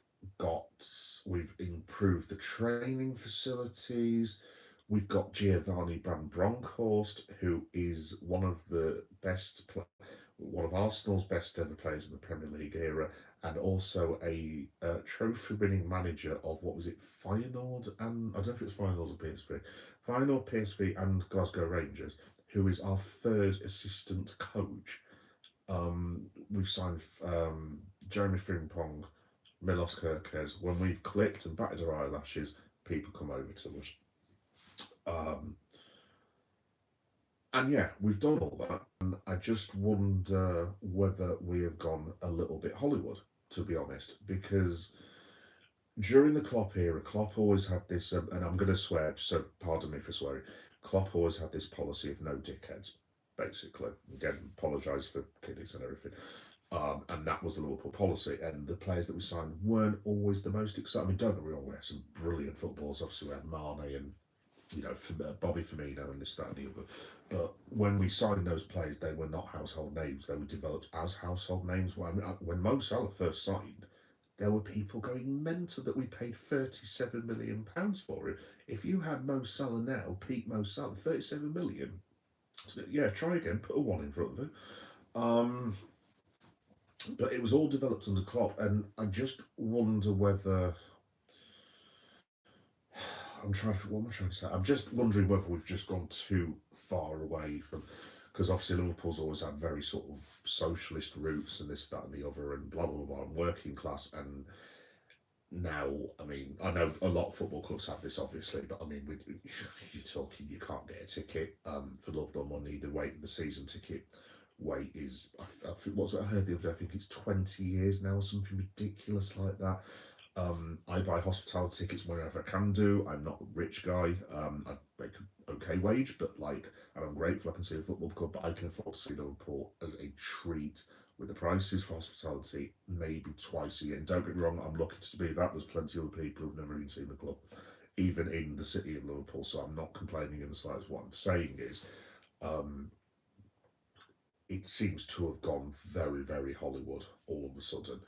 we've improved the training facilities. We've got Giovanni Brand Bronkhorst, who is one of the best one of Arsenal's best ever players in the Premier League era, and also a trophy-winning manager of what was it, Feyenoord, and I don't know if it's Feyenoord or PSV, Feyenoord, PSV, and Glasgow Rangers, who is our third assistant coach. We've signed Jeremy Frimpong, Milos Kerkez. When we've clicked and batted our eyelashes, people come over to us. And yeah, we've done all that, and I just wonder whether we have gone a little bit Hollywood, to be honest, because during the Klopp era, Klopp always had this, and I'm going to swear, so pardon me for swearing, Klopp always had this policy of no dickheads, basically. Again, apologise for kiddies and everything. And that was the Liverpool policy, and the players that we signed weren't always the most exciting. I mean, don't get me wrong, we had some brilliant footballers. Obviously, we had Mane and Bobby Firmino and this, that, and the other. But when we signed those players, they were not household names. They were developed as household names. When Mo Salah first signed, there were people going mental that we paid £37 million for him. If you had Mo Salah now, peak Mo Salah, 37 million. So yeah, try again, put a one in front of it. But it was all developed under Klopp, and I just wonder whether what am I trying to say? I'm just wondering whether we've just gone too far away from, because obviously Liverpool's always had very sort of socialist roots and this, that, and the other, and blah blah blah, and working class. And now, I mean, I know a lot of football clubs have this, obviously, but I mean, you're talking, you can't get a ticket for love nor money. The season ticket wait is, I think, what's what I heard the other day, I think it's 20 years now or something ridiculous like that. I buy hospitality tickets whenever I can do. I'm not a rich guy. I make an okay wage, but like, and I'm grateful I can see a football club, but I can afford to see Liverpool as a treat with the prices for hospitality maybe twice a year. And don't get me wrong, I'm lucky to be that. There's plenty of other people who've never even seen the club, even in the city of Liverpool, so I'm not complaining in the slightest. What I'm saying is, it seems to have gone very, very Hollywood all of a sudden.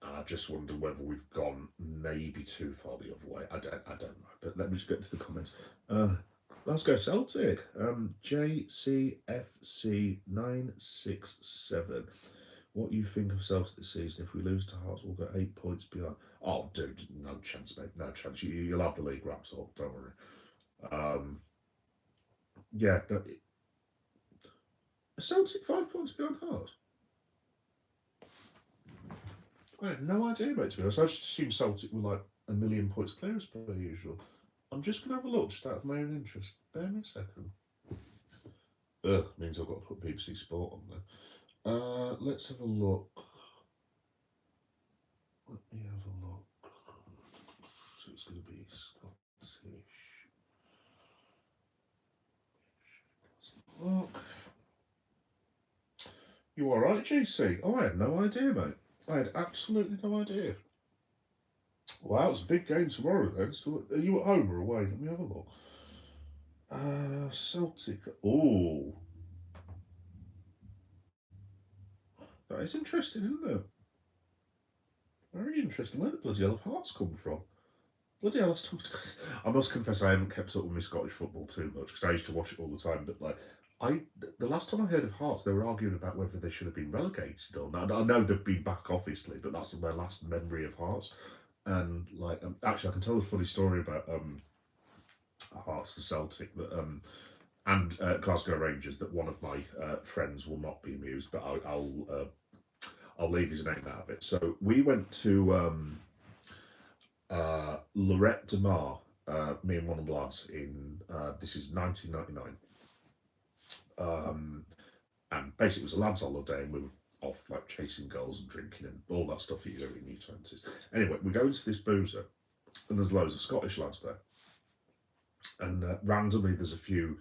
And I just wonder whether we've gone maybe too far the other way. I don't know. But let me just get to the comments. Let's go Celtic. JCFC967. What you think of Celtic this season? If we lose to Hearts, we'll get 8 points behind. Oh, dude, no chance, mate. No chance. You'll have the league wrapped up. Don't worry. Yeah. Celtic 5 points behind Hearts. I had no idea, mate, to be honest. I just assumed Celtic were like a million points clear as per usual. I'm just going to have a look just out of my own interest. Bear me a second. Means I've got to put BBC Sport on there. Let's have a look. Let me have a look. So it's going to be Scottish. Look. You alright, JC? Oh, I had no idea, mate. I had absolutely no idea. Wow, it's a big game tomorrow then. So are you at home or away? Let me have a look. Celtic. Oh, that is interesting, isn't it? Very interesting. Where the bloody hell have Hearts come from? Bloody hell, I must confess I haven't kept up with my Scottish football too much because I used to watch it all the time. But like, the last time I heard of Hearts, they were arguing about whether they should have been relegated or not. I know they've been back, obviously, but that's my last memory of Hearts. And like, actually, I can tell a funny story about Hearts and Celtic that and Glasgow Rangers that one of my friends will not be amused, but I'll leave his name out of it. So we went to Lorette de Mar, me and one of the lads in this is 1999, and basically it was a lads' holiday, and we were off like chasing girls and drinking and all that stuff you do in your 20s. Anyway, we go into this boozer, and there's loads of Scottish lads there, and randomly there's a few.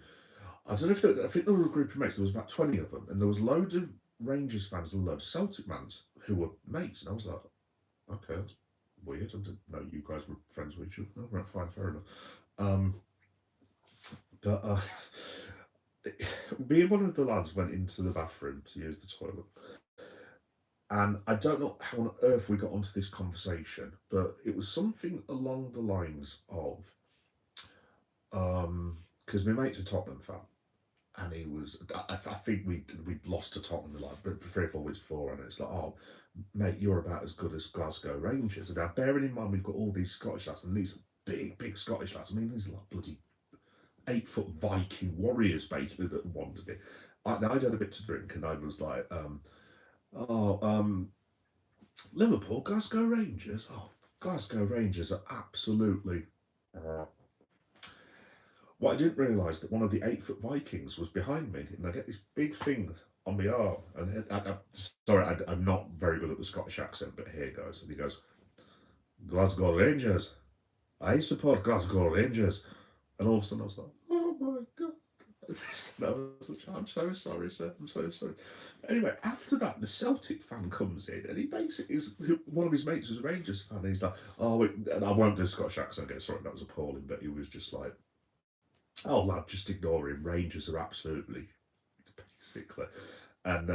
I don't know if I think there were a group of mates. There was about 20 of them, and there was loads of Rangers fans and loads of Celtic fans who were mates, and I was like, okay, that's weird. I didn't know you guys were friends with each other. Oh, right, fine, fair enough. But me and one of the lads went into the bathroom to use the toilet. And I don't know how on earth we got onto this conversation, but it was something along the lines of, because my mate's a Tottenham fan, and he was, I think we'd lost to Tottenham like 3 or 4 weeks before, and it's like, oh, mate, you're about as good as Glasgow Rangers. And now, bearing in mind, we've got all these Scottish lads, and these big Scottish lads. I mean, these are like bloody 8-foot Viking warriors, basically, that wanted it. I'd had a bit to drink, and I was like, Liverpool, Glasgow Rangers. Oh, Glasgow Rangers are absolutely. What I didn't realise that one of the 8-foot Vikings was behind me, and I get this big thing on my arm. And I'm not very good at the Scottish accent, but here it goes. And he goes, Glasgow Rangers. I support Glasgow Rangers. And all of a sudden I was like, oh my God. I'm so sorry, sir. I'm so sorry. Anyway, after that, the Celtic fan comes in, and he basically is one of his mates was a Rangers fan. And he's like, oh, and I won't do a Scottish accent again. Sorry, that was appalling. But he was just like, oh, lad, just ignore him. Rangers are absolutely, basically. And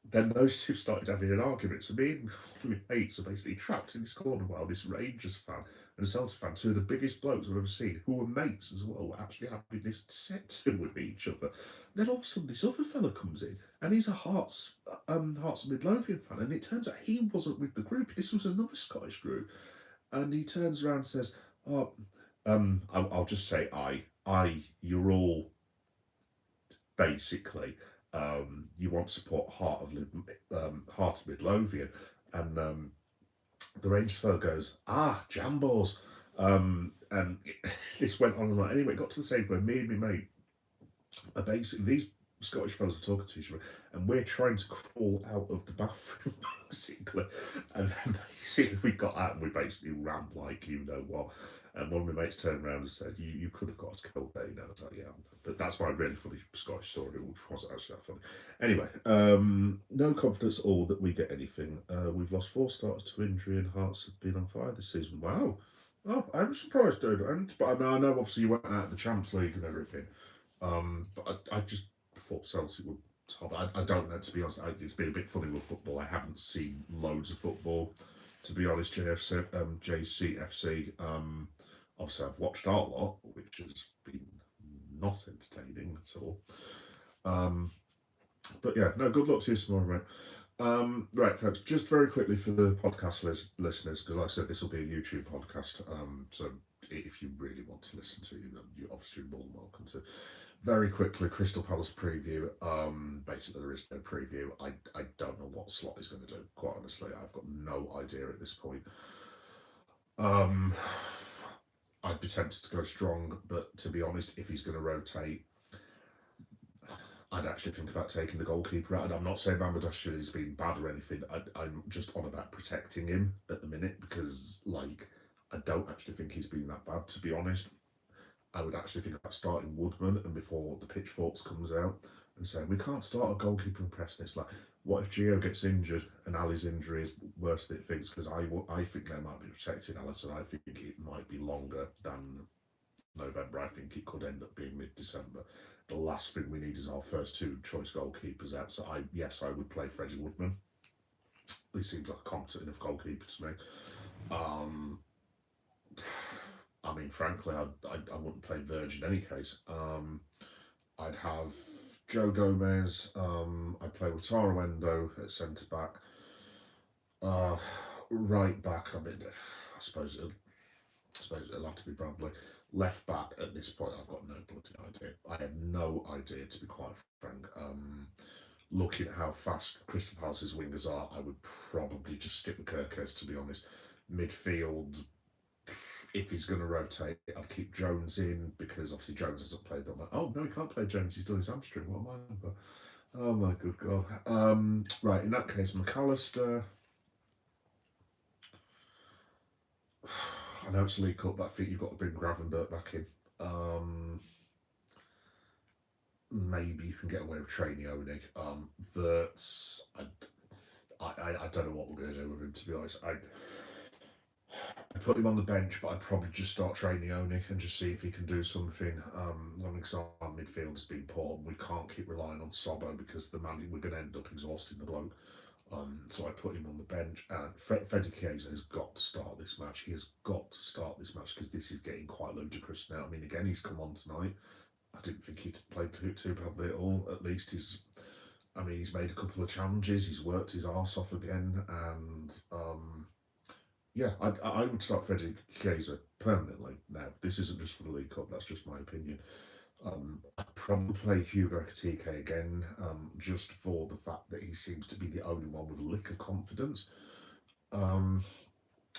then those two started having an argument. So me and one of my mates are basically trapped in this corner while this Rangers fan and a Celtic fan, two of the biggest blokes I've ever seen, who were mates as well, were actually having this set to with each other. Then all of a sudden, this other fella comes in, and he's a Hearts and Midlothian fan, and it turns out he wasn't with the group. This was another Scottish group, and he turns around and says, "Oh, I'll just say you're all basically." You want to support Heart of Midlothian, and the Rangers fellow goes, Jambos, and this went on and on. Anyway, it got to the stage where me and my mate are basically these Scottish fellows are talking to each other, and we're trying to crawl out of the bathroom basically, and then basically we got out and we basically ran like you know what. And one of my mates turned around and said, "You could have got us killed there, you know." I was like, "Yeah," but that's my really funny Scottish story, which wasn't actually that funny. Anyway, no confidence at all that we get anything. We've lost 4 starters to injury, and Hearts have been on fire this season. Wow. Oh, I'm surprised, dude. But I know obviously you went out of the Champions League and everything. But I just thought Celtic would top. I don't know, to be honest. It's been a bit funny with football. I haven't seen loads of football, to be honest. JCFC. Obviously, I've watched our lot, which has been not entertaining at all. But yeah, no, good luck to you tomorrow, mate. Right, folks, just very quickly for the podcast listeners, because like I said, this will be a YouTube podcast. So if you really want to listen to it, you're obviously more than welcome to. Very quickly, Crystal Palace preview. Basically, there is no preview. I don't know what Slot is going to do, quite honestly. I've got no idea at this point. I'd be tempted to go strong, but to be honest, if he's going to rotate, I'd actually think about taking the goalkeeper out. And I'm not saying Bangladesh has been bad or anything. I'm just on about protecting him at the minute because, like, I don't actually think he's been that bad, to be honest. I would actually think about starting Woodman and before the pitchforks comes out and saying, we can't start a goalkeeper in Preston. It's like, What if Gio gets injured and Ali's injury is worse than it thinks? Because I think they might be protecting Alisson. I think it might be longer than November. I think it could end up being mid-December. The last thing we need is our first two choice goalkeepers out. So I would play Freddie Woodman. He seems like a competent enough goalkeeper to me. I mean, frankly, I wouldn't play Virgin in any case. I'd have Joe Gomez. I'd play with Taro Endo at centre back. Right back. I mean, I suppose it'll have to be Bradley. Left back at this point, I've got no bloody idea. I have no idea, to be quite frank. Looking at how fast Crystal Palace's wingers are, I would probably just stick with Kirkes, to be honest. Midfield, if he's going to rotate, I'd keep Jones in, because obviously Jones hasn't played that much. Oh, no, he can't play Jones. He's done his hamstring. What am I about? Oh, my good God. Right, in that case, McAllister. I know it's a League Cup, but I think you've got to bring Gravenberch back in. Maybe you can get away with Trainee Onig. Wirtz, I don't know what we're going to do with him, to be honest. I put him on the bench, but I'd probably just start Trainee Onig and just see if he can do something. I mean, our midfield has been poor. We can't keep relying on Sobo, because we're going to end up exhausting the bloke. So I put him on the bench, and Fede Chiesa has got to start this match. He has got to start this match, because this is getting quite ludicrous now. I mean, again, he's come on tonight. I didn't think he'd played too badly at all. At least he's made a couple of challenges. He's worked his arse off again, and yeah, I would start Fede Chiesa permanently now. This isn't just for the League Cup. That's just my opinion. I'd probably play Hugo Ekitike again, just for the fact that he seems to be the only one with a lick of confidence.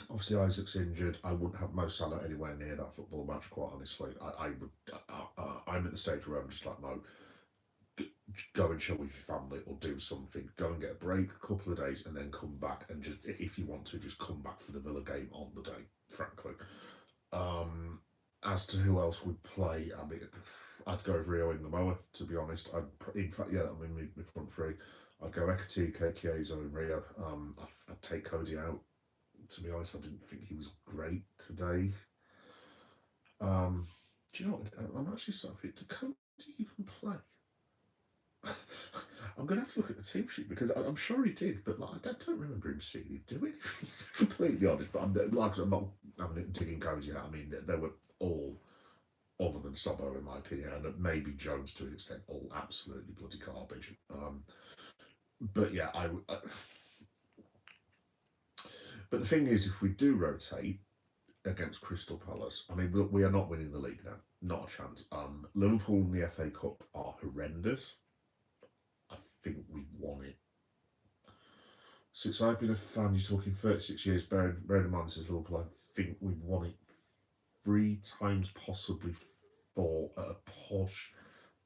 Obviously, Isaac's injured. I wouldn't have Mo Salah anywhere near that football match, quite honestly. I'm at the stage where I'm just like, no, go and chill with your family or do something. Go and get a break, a couple of days, and then come back. And just, if you want to, just come back for the Villa game on the day, frankly. As to who else would play, I mean, I'd go with Rio Ingamoa, to be honest. In fact, yeah, I mean, my front three. I'd go Ekitike, Chiesa, and Rio. I'd take Cody out. To be honest, I didn't think he was great today. Do you know what? I'm actually sorry. Did Cody even play? I'm going to have to look at the team sheet, because I'm sure he did, but like, I don't remember him seeing him do anything, to be completely honest. But I'm not digging Cody out. I mean, they were all, other than Sobo, in my opinion, and maybe Jones to an extent, all absolutely bloody garbage. But yeah, but the thing is, if we do rotate against Crystal Palace, I mean, we are not winning the league now. Not a chance. Liverpool in the FA Cup are horrendous. I think we've won it. Since I've been a fan, you're talking 36 years, bearing in mind this is Liverpool, I think we've won it 3 times, possibly 4 at a push.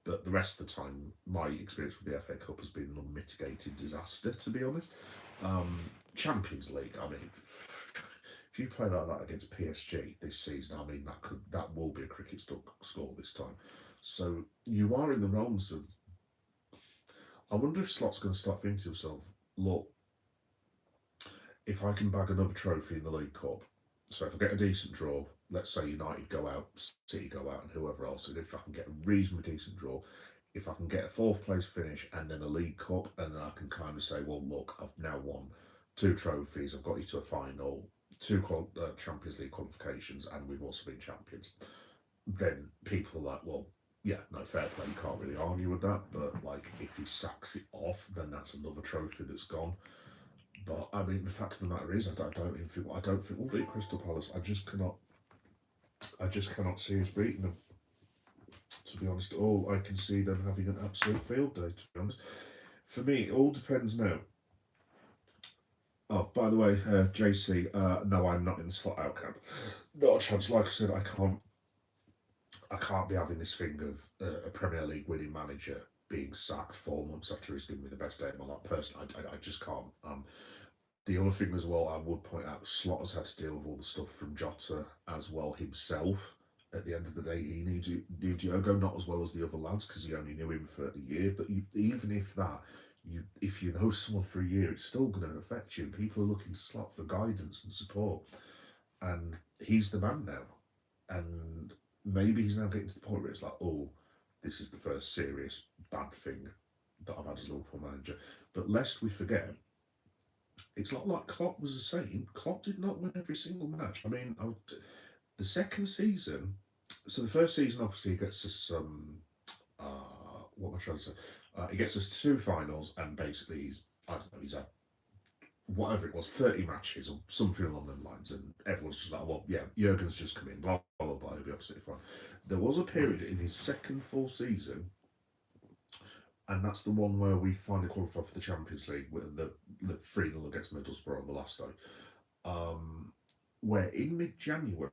But the rest of the time, my experience with the FA Cup has been an unmitigated disaster, to be honest. Champions League, I mean, if you play like that against PSG this season, I mean, that will be a cricket score this time. So you are in the realms of. I wonder if Slot's going to start thinking to himself, look, if I can bag another trophy in the League Cup, so if I get a decent draw, let's say United go out, City go out, and whoever else, and if I can get a reasonably decent draw, if I can get a 4th place finish and then a League Cup, and then I can kind of say, well, look, I've now won 2 trophies, I've got you to a final, 2 Champions League qualifications, and we've also been champions. Then people are like, well, yeah, no, fair play, you can't really argue with that, but like, if he sacks it off, then that's another trophy that's gone. But I mean, the fact of the matter is, I don't think we'll beat Crystal Palace. I just cannot see us beating them. To be honest, all I can see them having an absolute field day. To be honest, for me, it all depends now. Oh, by the way, JC, no, I'm not in the slot out camp. Not a chance. Like I said, I can't be having this thing of a Premier League winning manager being sacked 4 months after he's given me the best day of my life. Personally, I just can't. The other thing as well, I would point out, Slot has had to deal with all the stuff from Jota as well himself. At the end of the day, he knew Diogo not as well as the other lads, because he only knew him for a year. But even if that, if you know someone for a year, it's still going to affect you. People are looking to Slot for guidance and support, and he's the man now. And maybe he's now getting to the point where it's like, oh, this is the first serious bad thing that I've had as Liverpool manager. But lest we forget, it's not like Klopp was the same. Klopp did not win every single match. I mean, the second season, so the first season obviously he gets us what am I trying to say? He gets us two finals, and basically he's I don't know he's had whatever it was 30 matches or something along them lines, and everyone's just like, well, yeah, Jurgen's just come in, blah blah blah, he'll be absolutely fine. There was a period in his second full season, and that's the one where we finally qualified for the Champions League with the 3-0 against Middlesbrough on the last day. Where in mid-January,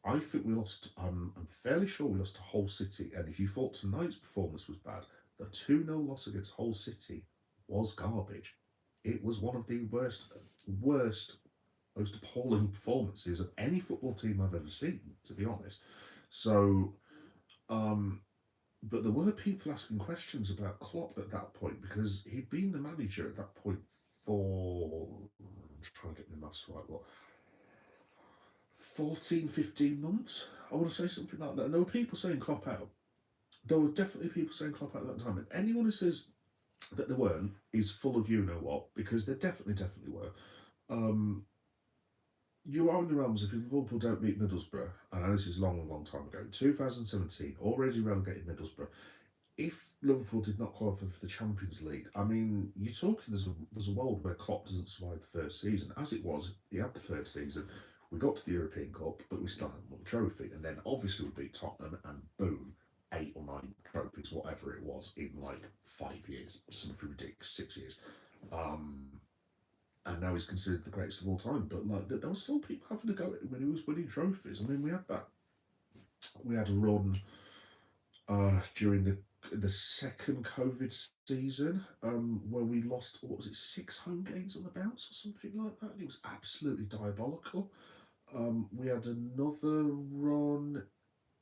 I think we lost. I'm fairly sure we lost to Hull City, and if you thought tonight's performance was bad, the 2-0 loss against Hull City was garbage. It was one of the worst, most appalling performances of any football team I've ever seen, to be honest. So, um, but there were people asking questions about Klopp at that point because he'd been the manager at that point for. I'm trying to get my maths right. What 14, 15 months. I want to say something like that. And there were people saying Klopp out. There were definitely people saying Klopp out at that time. And anyone who says that there weren't is full of you know what, because there definitely were. Um, you are in the realms if Liverpool don't beat Middlesbrough, and I know this is a long time ago, 2017, already relegated Middlesbrough. If Liverpool did not qualify for the Champions League, I mean, you're talking there's a world where Klopp doesn't survive the first season. As it was, he had the third season. We got to the European Cup, but we still hadn't won the trophy. And then obviously we beat Tottenham, and boom, 8 or 9 trophies, whatever it was, in like 5 years, something ridiculous, 6 years. Um, and now he's considered the greatest of all time. But like, there were still people having a go at him when he was winning trophies. I mean, we had a run during the second COVID season, where we lost, what was it, 6 home games on the bounce or something like that. And it was absolutely diabolical. We had another run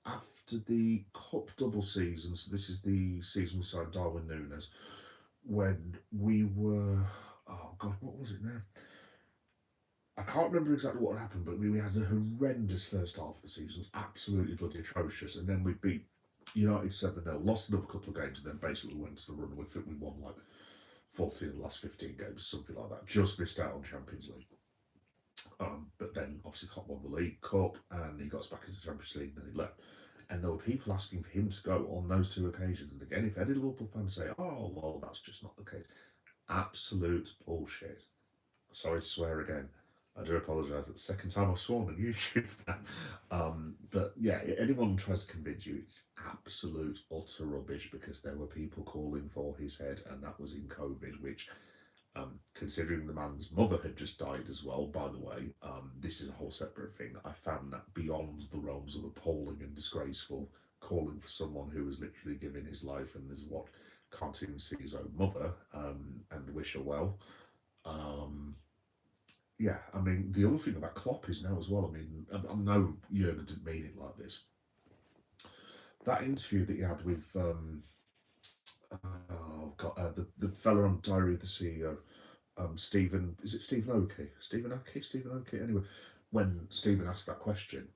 after the cup double season. So this is the season we signed Darwin Núñez, when we were, oh God, what was it now? I can't remember exactly what happened, but we had a horrendous first half of the season. It was absolutely bloody atrocious. And then we beat United 7-0, lost another couple of games, and then basically went to the run. We think we won like 14 of the last 15 games, something like that. Just missed out on Champions League. But then obviously Klopp won the League Cup, and he got us back into the Champions League, and then he left. And there were people asking for him to go on those two occasions. And again, if any Liverpool fans say, oh, well, that's just not the case, absolute bullshit. Sorry to swear again. I do apologise. It's the second time I've sworn on YouTube now. But yeah, anyone tries to convince you, it's absolute utter rubbish, because there were people calling for his head, and that was in COVID, which, considering the man's mother had just died as well, by the way, this is a whole separate thing. I found that beyond the realms of appalling and disgraceful, calling for someone who was literally giving his life and is what can't even see his own mother, and wish her well. Um, yeah, I mean, the other thing about Klopp is now as well, I mean, I know Jurgen didn't mean it like this. That interview that he had with, oh God, the fella on Diary of the CEO, Stephen, is it Stephen Oakey? Stephen Oakey? Stephen Oakey? Anyway, when Stephen asked that question,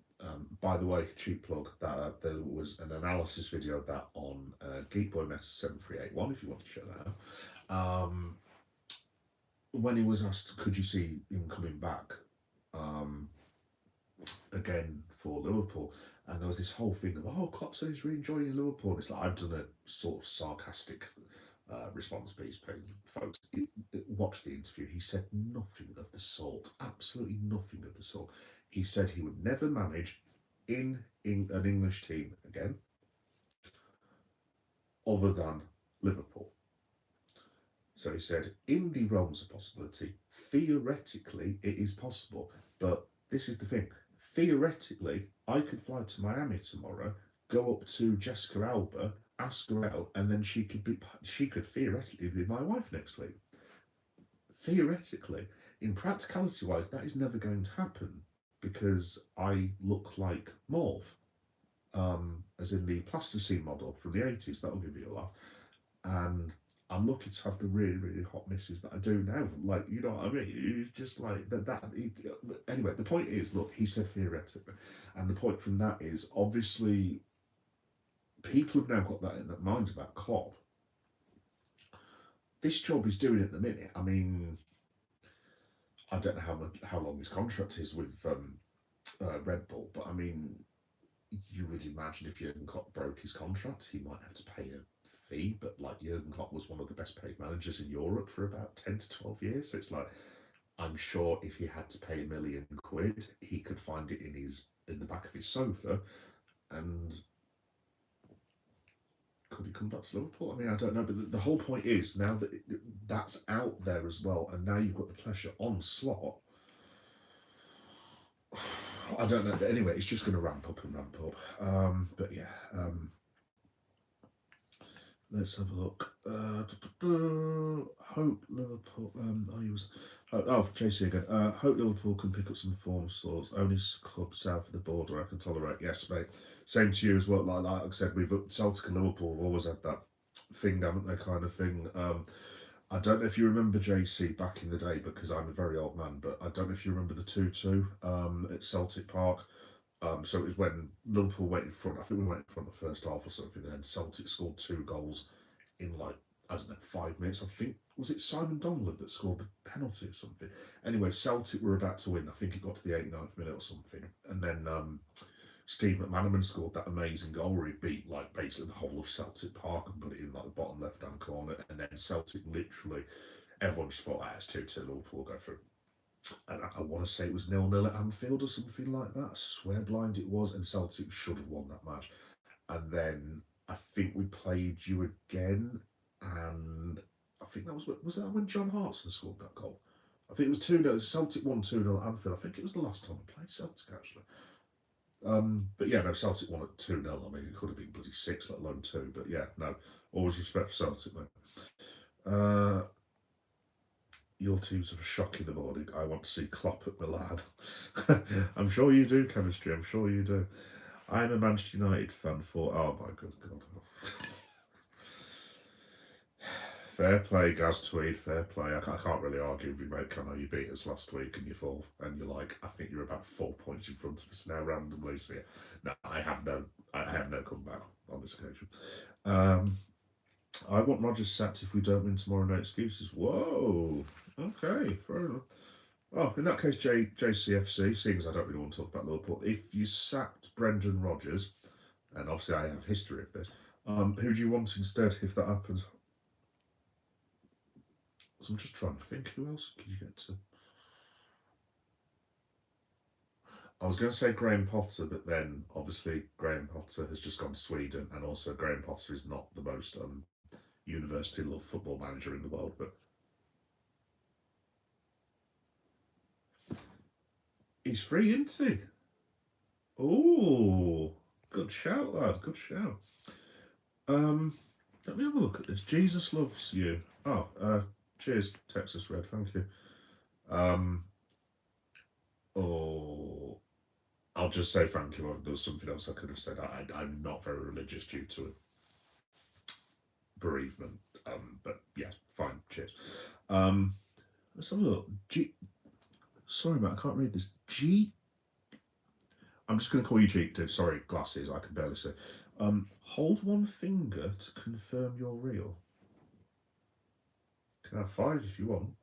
by the way, cheap plug, that there was an analysis video of that on Geekboy Mess 7381, if you want to check that out. When he was asked, could you see him coming back um, again for Liverpool? And there was this whole thing of, oh, Klopp said he's really enjoying Liverpool. And it's like, I've done a sort of sarcastic response piece, folks. Watch the interview. He said nothing of the sort, absolutely nothing of the sort. He said he would never manage in an English team again, other than Liverpool. So he said, in the realms of possibility, theoretically, it is possible. But this is the thing. Theoretically, I could fly to Miami tomorrow, go up to Jessica Alba, ask her out, and then she could theoretically be my wife next week. Theoretically. In practicality wise, that is never going to happen, because I look like Morph, as in the plasticine model from the 80s. That'll give you a laugh. And I'm lucky to have the really, really hot misses that I do now. Like, you know what I mean? It's just like anyway, the point is, look, he said theoretically. And the point from that is, obviously, people have now got that in their minds about Klopp. This job he's doing at the minute, I mean, I don't know how long his contract is with Red Bull, but I mean, you would imagine if Jurgen Klopp broke his contract, he might have to pay a fee. But like Jurgen Klopp was one of the best paid managers in Europe for about 10 to 12 years. So it's like I'm sure if he had to pay £1 million, he could find it in the back of his sofa. And could he come back to Liverpool? I mean, I don't know. But the whole point is now that that's out there as well, and now you've got the pressure on Slot. I don't know. Anyway, it's just going to ramp up and ramp up. But yeah, let's have a look. Hope Liverpool. JC again. Hope Liverpool can pick up some form stores. Only club south of the border I can tolerate. Yes, mate. Same to you as well. Like I said, Celtic and Liverpool have always had that thing, haven't they? Kind of thing. I don't know if you remember JC back in the day, because I'm a very old man, but I don't know if you remember the 2-2 at Celtic Park. So it was when Liverpool went in front. I think we went in front the first half or something, and then Celtic scored 2 goals in like, I don't know, 5 minutes. I think, was it Simon Donlan that scored the penalty or something? Anyway, Celtic were about to win. I think it got to the 89th minute or something. And then Steve McManaman scored that amazing goal where he beat like basically the whole of Celtic Park and put it in like the bottom left-hand corner. And then Celtic literally, everyone just thought, it's 2-2, Liverpool go through. And I want to say it was 0-0 at Anfield or something like that. I swear blind it was, and Celtic should have won that match. And then I think we played you again, and I think that was that when John Hartson scored that goal? I think it was 2-0. Celtic won 2-0 at Anfield. I think it was the last time we played Celtic actually. But yeah, no, Celtic won at 2-0. I mean, it could have been bloody 6, let alone 2. But yeah, no, always respect for Celtic, mate. Your teams have a shock in the morning. I want to see Klopp at Milan. I'm sure you do, chemistry. I'm sure you do. I'm a Manchester United fan for. Oh my good God. Fair play, Gaz Tweed. Fair play. I can't really argue with you, mate. I know you beat us last week and you're fourth, and you're like, I think you're about 4 points in front of us now randomly. So yeah, no, I have no comeback on this occasion. I want Rodgers sacked if we don't win tomorrow. No excuses. Whoa. Okay, fair enough. Oh, in that case, JCFC, seeing as I don't really want to talk about Liverpool, if you sacked Brendan Rodgers, and obviously I have history of this, who do you want instead if that happens? So I'm just trying to think, who else could you get to? I was going to say Graham Potter, but then obviously Graham Potter has just gone to Sweden, and also Graham Potter is not the most university love football manager in the world, but he's free, isn't he? Oh, good shout, lad. Good shout. Let me have a look at this. Jesus loves you. Oh, cheers, Texas Red. Thank you. Oh, I'll just say thank you. There was something else I could have said. I'm not very religious due to bereavement. But yeah, fine. Cheers. Let's have a look. Sorry, mate, I can't read this. I'm just going to call you G, dude. Sorry, glasses. I can barely see. Hold one finger to confirm you're real. Can have 5 if you want.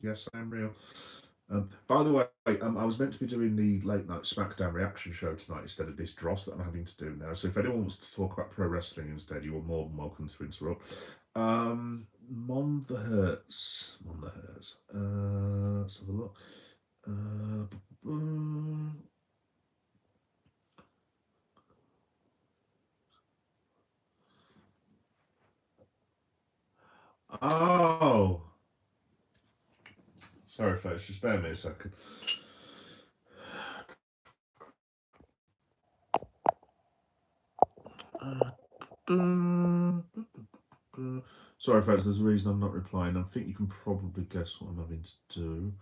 Yes, I am real. By the way, I was meant to be doing the late night SmackDown reaction show tonight instead of this dross that I'm having to do now. So if anyone wants to talk about pro wrestling instead, you are more than welcome to interrupt. Mon the Hurts. Let's have a look. Oh. Sorry, folks, just bear me a second. Sorry, folks, there's a reason I'm not replying. I think you can probably guess what I'm having to do.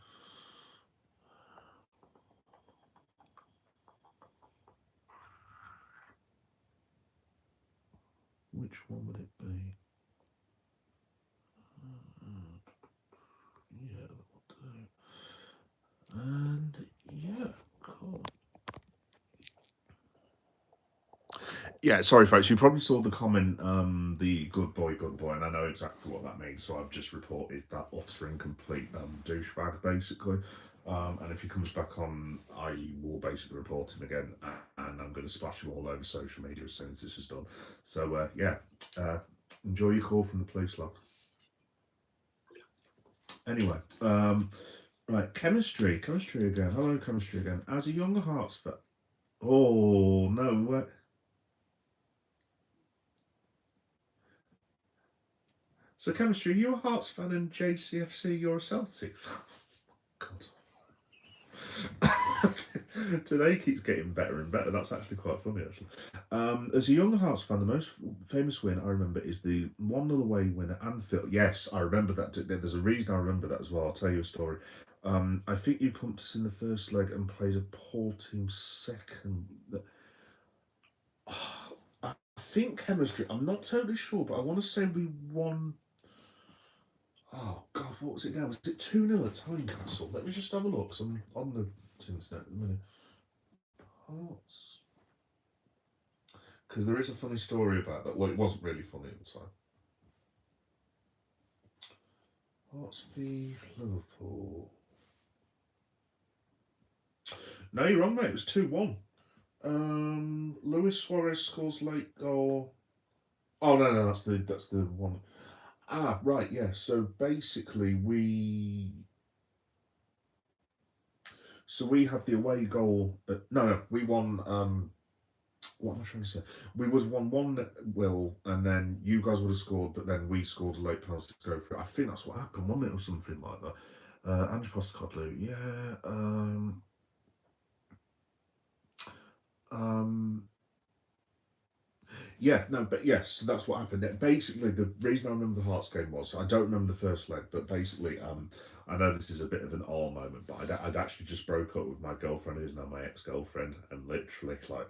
which one would it be? Yeah, and yeah, cool. Yeah, sorry, folks. You probably saw the comment, the good boy, and I know exactly what that means. So I've just reported that utter and complete douchebag, basically. And if he comes back on, I will basically report him again, and I'm going to splash him all over social media as soon as this is done. So yeah, enjoy your call from the police log. Anyway, right, chemistry again. Hello, chemistry again. As a younger Hearts fan, oh no, so chemistry, you're a Hearts fan and JCFC, you're a Celtic. God. Today keeps getting better and better. That's actually quite funny, actually. As a young Hearts fan, the most famous win I remember is the 1-0 away win at Anfield. Yes, I remember that. There's a reason I remember that as well. I'll tell you a story. I think you pumped us in the first leg and played a poor team second. I think chemistry. I'm not totally sure, but I want to say we won. Oh God, what was it now? Was it 2-0 at Tynecastle? Let me just have a look. 'Cause I'm on the internet at the minute. Hearts. Because there is a funny story about that. Well, it wasn't really funny at the time. Hearts v Liverpool. No, you're wrong, mate. It was 2-1. Luis Suarez scores late goal. Oh no, that's the one. Ah, right, yeah. So basically, we had the away goal. No, we won. What am I trying to say? We was 1-1, and then you guys would have scored, but then we scored a late penalty to go for it. I think that's what happened, wasn't it, or something like that? Ange Postecoglou, yeah. Um, Yeah, no, but yes, that's what happened. Basically, the reason I remember the Hearts game was I don't remember the first leg, but basically, I know this is a bit of an all moment, but I'd actually just broke up with my girlfriend, who's now my ex-girlfriend, and literally, like,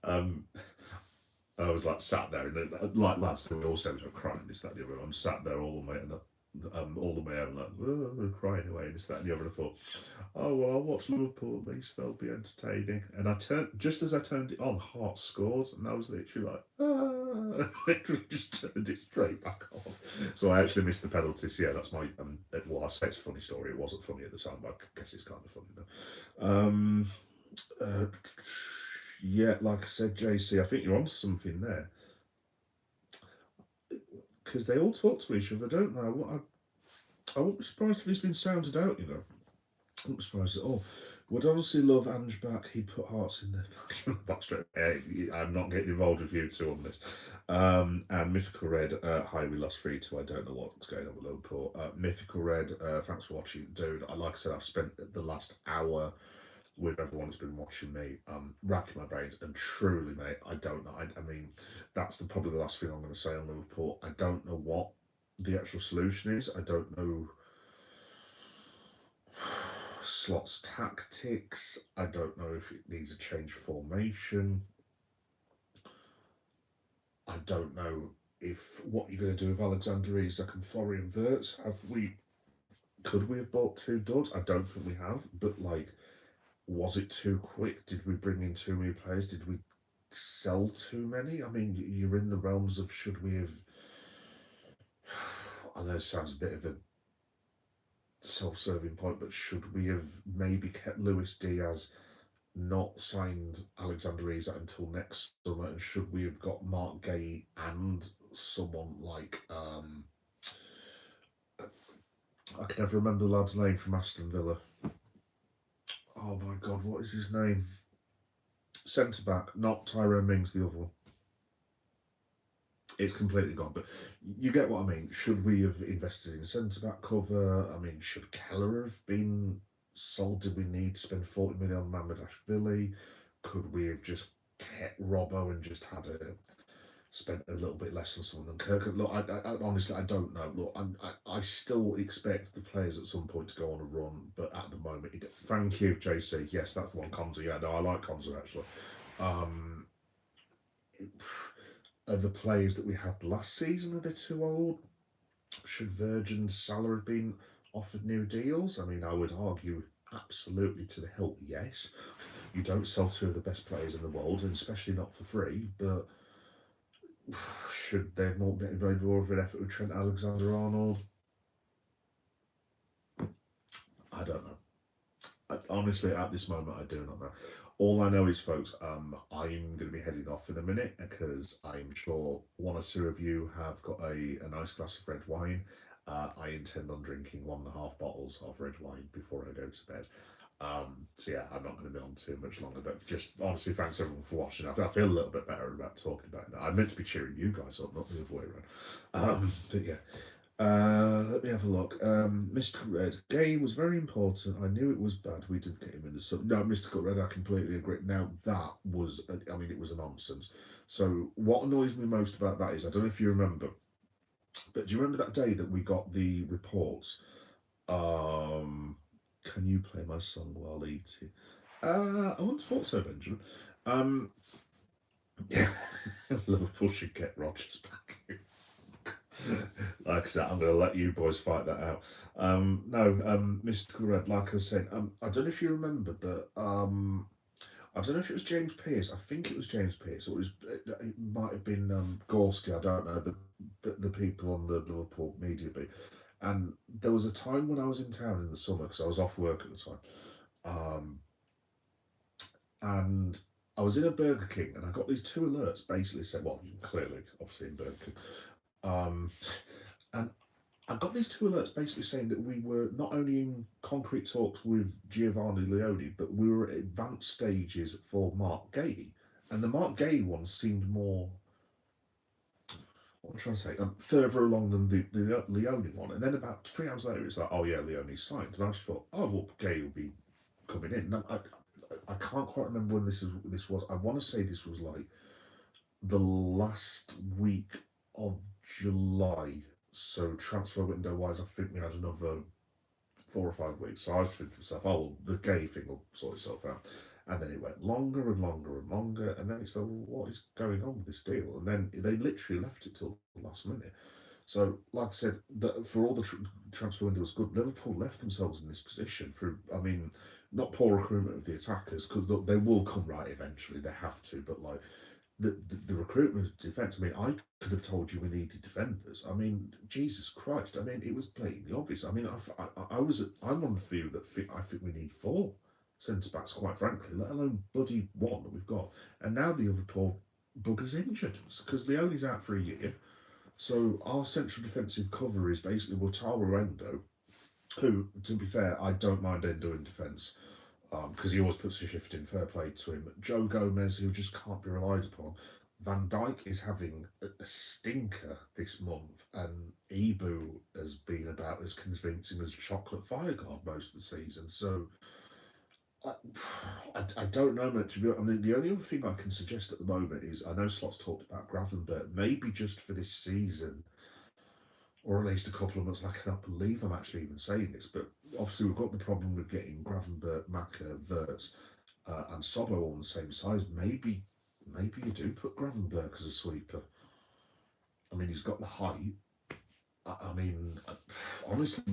um, I was like sat there, and like last we all started crying, this, that, and the other. I'm sat there all the way, and all the way home, like crying away, this, that, and the other. And I thought, oh well, I'll watch Liverpool at least; they'll be entertaining. And I turned just as I turned it on, Hearts scored, and I was literally like, literally just turned it straight back off. So I actually missed the penalty. So yeah, that's my well, I say it's a funny story. It wasn't funny at the time, but I guess it's kind of funny now. Yeah, like I said, JC, I think you're onto something there. Because they all talk to each other, don't they? I wouldn't be surprised if he's been sounded out, I wouldn't be surprised at all. Would honestly love Ange back. He put Hearts in there. Back straight. I'm not getting involved with you two on this. And Mythical Red, hi, we lost 3-2. I don't know what's going on with Liverpool. Mythical Red, thanks for watching. Dude, like I said, I've spent the last hour with everyone that's been watching me, racking my brains, and truly, mate, I don't know. I mean, that's probably the last thing I'm going to say on Liverpool. I don't know what the actual solution is. I don't know Slot's tactics. I don't know if it needs a change formation. I don't know if what you're going to do with Alexander Isak and Florian Wirtz. Could we have bought 2 duds? I don't think we have, but like, was it too quick? Did we bring in too many players? Did we sell too many? I mean, you're in the realms of should we have. I know it sounds a bit of a self-serving point, but should we have maybe kept Luis Diaz, not signed Alexander Isak until next summer, and should we have got Mark Gay and someone like I can never remember the lad's name from Aston Villa. Oh my God, what is his name? Centre back, not Tyrone Mings, the other one. It's completely gone, but you get what I mean. Should we have invested in centre back cover? I mean, should Keller have been sold? Did we need to spend 40 million on Mamadashvili? Could we have just kept Robbo and just spent a little bit less on someone than Kirk? Look, I honestly, I don't know. Look, I still expect the players at some point to go on a run, but at the moment, thank you, JC. Yes, that's the one, Konza. Yeah, no, I like Konza actually. Are the players that we had last season, are they too old? Should Virgin's Salah have been offered new deals? I mean, I would argue absolutely to the hilt, yes. You don't sell two of the best players in the world, and especially not for free. But should they not get involved more of an effort with Trent Alexander-Arnold? I don't know. Honestly, at this moment, I do not know. All I know is, folks, I'm going to be heading off in a minute because I'm sure one or two of you have got a nice glass of red wine. I intend on drinking 1.5 bottles of red wine before I go to bed. So yeah, I'm not going to be on too much longer. But just honestly, thanks everyone for watching. I feel a little bit better about talking about it now. I meant to be cheering you guys up, not the other way around. But yeah. Let me have a look. Mystical Red. Gay was very important. I knew it was bad. We didn't get him in the sub. No, Mystical Red, I completely agree. Now, that was, I mean, it was a nonsense. So, what annoys me most about that is, I don't know if you remember, but do you remember that day that we got the reports? Can you play my song while eating? I once thought so, Benjamin. Yeah, Liverpool should get Rodgers back. Like I said, I'm going to let you boys fight that out. No, Mystical Red, like I was saying, I don't know if you remember, but I don't know if it was James Pearce. I think it was James Pearce, or it might have been Gorski. I don't know the people on the Liverpool media beat. And there was a time when I was in town in the summer because I was off work at the time, and I was in a Burger King, and I got these two alerts basically said, well, clearly, obviously in Burger King. And I got these two alerts basically saying that we were not only in concrete talks with Giovanni Leone, but we were at advanced stages for Mark Gay. And the Mark Gay one seemed more, what am I trying to say, further along than the Leone one. And then about 3 hours later, it's like, oh yeah, Leone's signed. And I just thought, oh, well, Gay will be coming in. Now, I can't quite remember when this was. I want to say this was like the last week of July. So transfer window wise, I think we had another 4 or 5 weeks. So I was thinking to myself, oh, well, the Gay thing will sort itself out. And then it went longer and longer and longer. And then it's like, well, what is going on with this deal? And then they literally left it till the last minute. So, like I said, for all the transfer window was good, Liverpool left themselves in this position through, I mean, not poor recruitment of the attackers, because they will come right eventually. They have to. But, like, the recruitment of defence, I mean, I could have told you we needed defenders. I mean, Jesus Christ. I mean, it was blatantly obvious. I mean, I'm one of the few that I think we need 4 centre-backs, quite frankly, let alone bloody 1 that we've got. And now the other poor bugger's injured, because Leone's out for a year. So our central defensive cover is basically Wataru Endo, who, to be fair, I don't mind Endo in defence, because he always puts a shift in, fair play to him. Joe Gomez, who just can't be relied upon. Van Dijk is having a stinker this month, and Ibu has been about as convincing as Chocolate Fireguard most of the season. So I don't know much. I mean, the only other thing I can suggest at the moment is, I know Slot's talked about Gravenberch, maybe just for this season, or at least a couple of months. I cannot believe I'm actually even saying this, but obviously we've got the problem with getting Gravenberch, Maka, Wirtz, and Sobo all on the same size. Maybe you do put Gravenberch as a sweeper. I mean, he's got the height. I mean, honestly,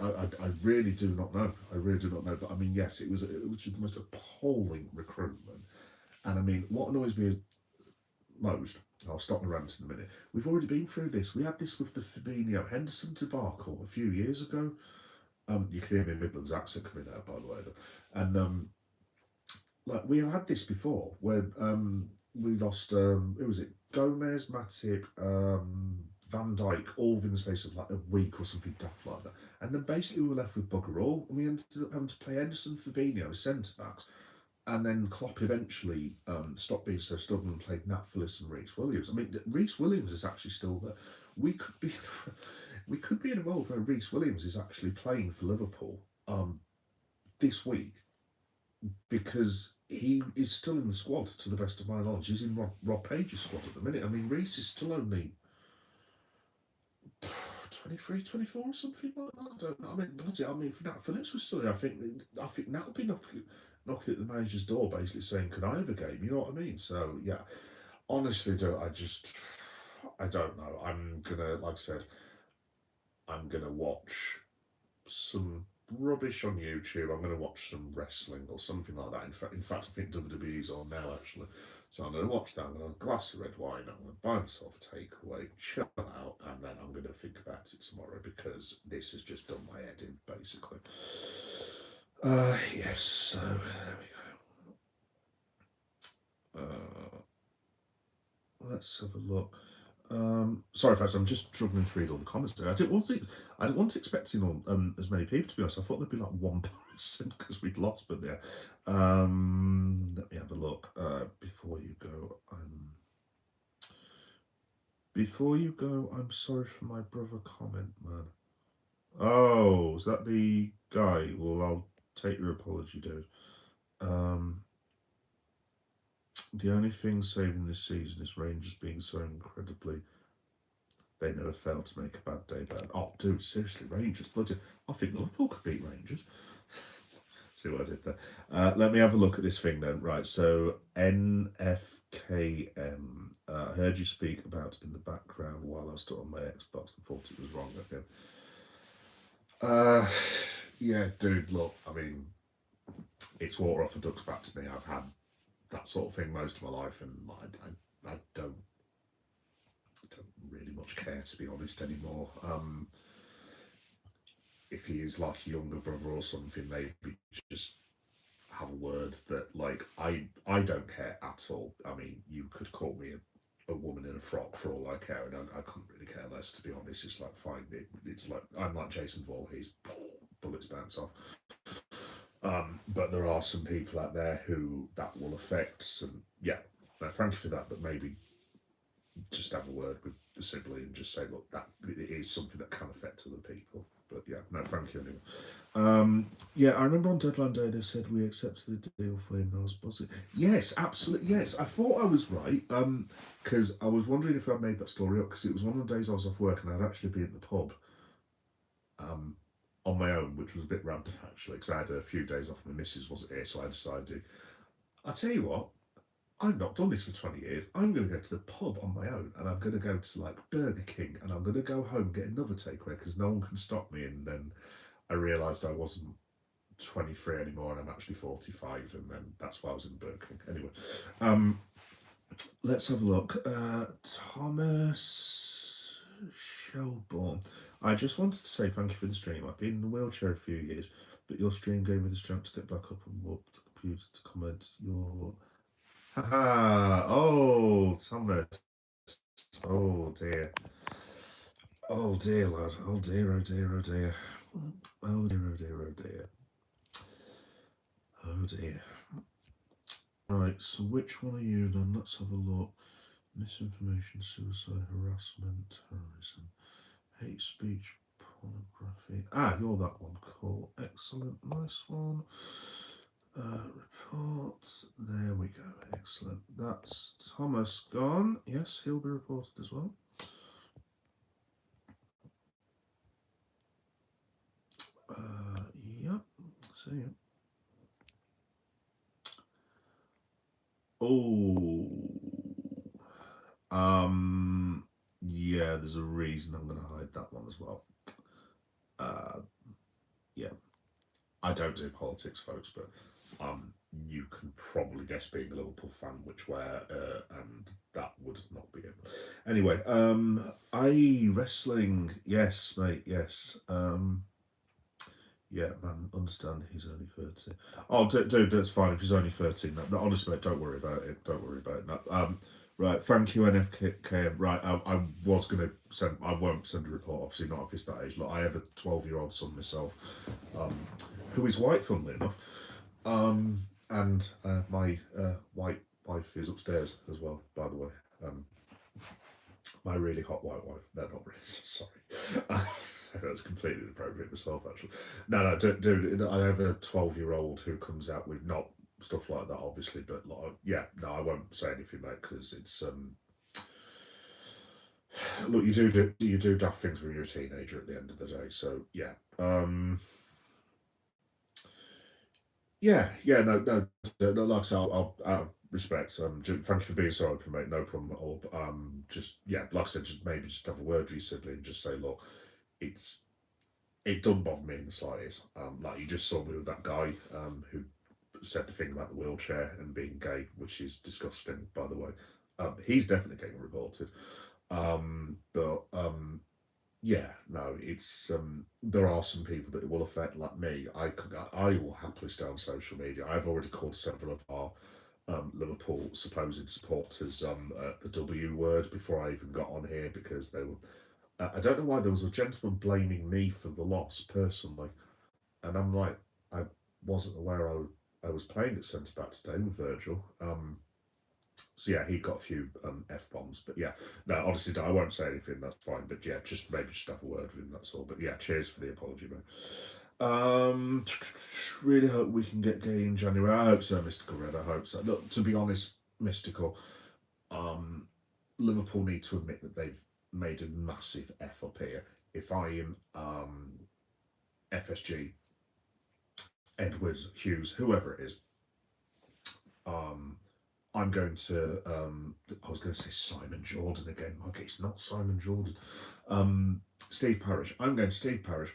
I really do not know. I really do not know. But I mean, yes, it was just the most appalling recruitment. And I mean, what annoys me most, I'll stop the rant in a minute. We've already been through this. We had this with the Fabinho Henderson debacle a few years ago. You can hear my Midlands accent coming out, by the way. And like, we have had this before, where we lost. Who was it? Gomez, Matip, Van Dijk, all within the space of like a week or something daft like that. And then basically we were left with bugger all, and we ended up having to play Henderson, Fabinho as centre backs. And then Klopp eventually stopped being so stubborn and played Nat Phillips and Reece Williams. I mean, Reece Williams is actually still there. We could be in a world where Reece Williams is actually playing for Liverpool this week, because he is still in the squad, to the best of my knowledge. He's in Rob Page's squad at the minute. I mean, Reece is still only 23, 24 or something like that. I don't know. I mean, if Nat Phillips was still there, I think Nat would be knocking at the manager's door, basically saying, "Can I have a game?" You know what I mean? So yeah, honestly don't. I don't know. I'm gonna, like I said, I'm gonna watch some rubbish on YouTube. I'm going to watch some wrestling or something like that. In fact, I think WWE's on now actually. So I'm going to watch that. I'm going to have a glass of red wine. I'm going to buy myself a takeaway, chill out, and then I'm going to think about it tomorrow because this has just done my head in basically. Yes. So there we go. Let's have a look. Sorry, folks, I'm just struggling to read all the comments today. I didn't want to expecting all, as many people, to be honest. I thought there'd be like one person because we'd lost, but yeah. Let me have a look. Before you go, I'm sorry for my brother comment, man. Oh, is that the guy? Well, I'll take your apology, dude. The only thing saving this season is Rangers being so incredibly. They never fail to make a bad day bad. Oh, dude, seriously, Rangers. Bloody, I think Liverpool could beat Rangers. See what I did there? Let me have a look at this thing then. Right, so NFKM. I heard you speak about it in the background while I was still on my Xbox and thought it was wrong again. Yeah, dude, look, I mean, it's water off a duck's back to me. I've had that sort of thing most of my life, and I don't really much care, to be honest, anymore. If he is like a younger brother or something, maybe just have a word that, like, I don't care at all. I mean, you could call me a woman in a frock for all I care, and I couldn't really care less, to be honest. It's like, fine, it's like, I'm like Jason Voorhees, bullets bounce off. But there are some people out there who that will affect, and yeah, no, thank you for that, but maybe just have a word with the sibling and just say, look, that it is something that can affect other people. But yeah, no, thank you anyway. Yeah, I remember on deadline day they said we accepted the deal for him. I was buzzing. Yes, absolutely. Yes, I thought I was right. Because I was wondering if I made that story up because it was one of the days I was off work and I'd actually be at the pub. On my own, which was a bit random actually, because I had a few days off. My missus wasn't here, so I decided. I tell you what, I've not done this for 20 years. I'm going to go to the pub on my own and I'm going to go to like Burger King and I'm going to go home and get another takeaway because no one can stop me. And then I realised I wasn't 23 anymore and I'm actually 45, and then that's why I was in Burger King. Anyway, let's have a look. Thomas Shelbourne. I just wanted to say thank you for the stream. I've been in a wheelchair a few years, but your stream gave me the strength to get back up and walk to the computer to comment your. Haha! Oh, Thomas. Oh dear. Oh dear, lad. Oh dear, oh dear, oh dear. Oh dear, oh dear, oh dear. Oh dear. Right, so which one are you then? Let's have a look. Misinformation, suicide, harassment, terrorism, hate speech, pornography. Ah, you're that one. Cool. Excellent. Nice one. Reports. There we go. Excellent. That's Thomas gone. Yes, he'll be reported as well. Yep. See ya. Oh. Yeah, there's a reason I'm going to hide that one as well. Yeah. I don't do politics, folks, but you can probably guess, being a Liverpool fan, which way, and that would not be it. Anyway, wrestling, yes, mate, yes. Yeah, man, understand he's only 13. Oh, dude, that's fine if he's only 13. No, honestly, mate, don't worry about it. Don't worry about it. No, right, thank you, NFK. Right, I was going to send, I won't send a report, obviously, not if it's that age. Look, I have a 12-year-old son myself, who is white, funnily enough. And my white wife is upstairs as well, by the way. My really hot white wife. No, not really. Sorry. That's completely inappropriate myself, actually. No, dude, I have a 12-year-old who comes out with not stuff like that, obviously, but like, yeah, no, I won't say anything, mate, because it's look, you do daft things when you're a teenager at the end of the day. So yeah, yeah, no, like I said, respect. Thank you for being so open, mate. No problem at all. But, just yeah, like I said, just maybe just have a word with your sibling and just say, look, it's it doesn't bother me in the slightest. Like you just saw me with that guy who said the thing about the wheelchair and being gay, which is disgusting, by the way. He's definitely getting reported. But yeah, no, it's there are some people that it will affect, like me. I will happily stay on social media. I've already called several of our Liverpool supposed supporters the W word before I even got on here because they were. I don't know why there was a gentleman blaming me for the loss personally, and I'm like, I wasn't aware I was playing at centre back today with Virgil. So yeah, he got a few f bombs, but yeah, no, honestly, I won't say anything. That's fine, but yeah, just maybe just have a word with him. That's all. But yeah, cheers for the apology, mate. Really hope we can get gay in January. I hope so, Mystical Red. I hope so. Look, to be honest, Mystical, Liverpool need to admit that they've made a massive F up here. If I am FSG, Edwards, Hughes, whoever it is, I'm going to. I was going to say Simon Jordan again. Okay, it's not Simon Jordan. Steve Parish. I'm going to Steve Parish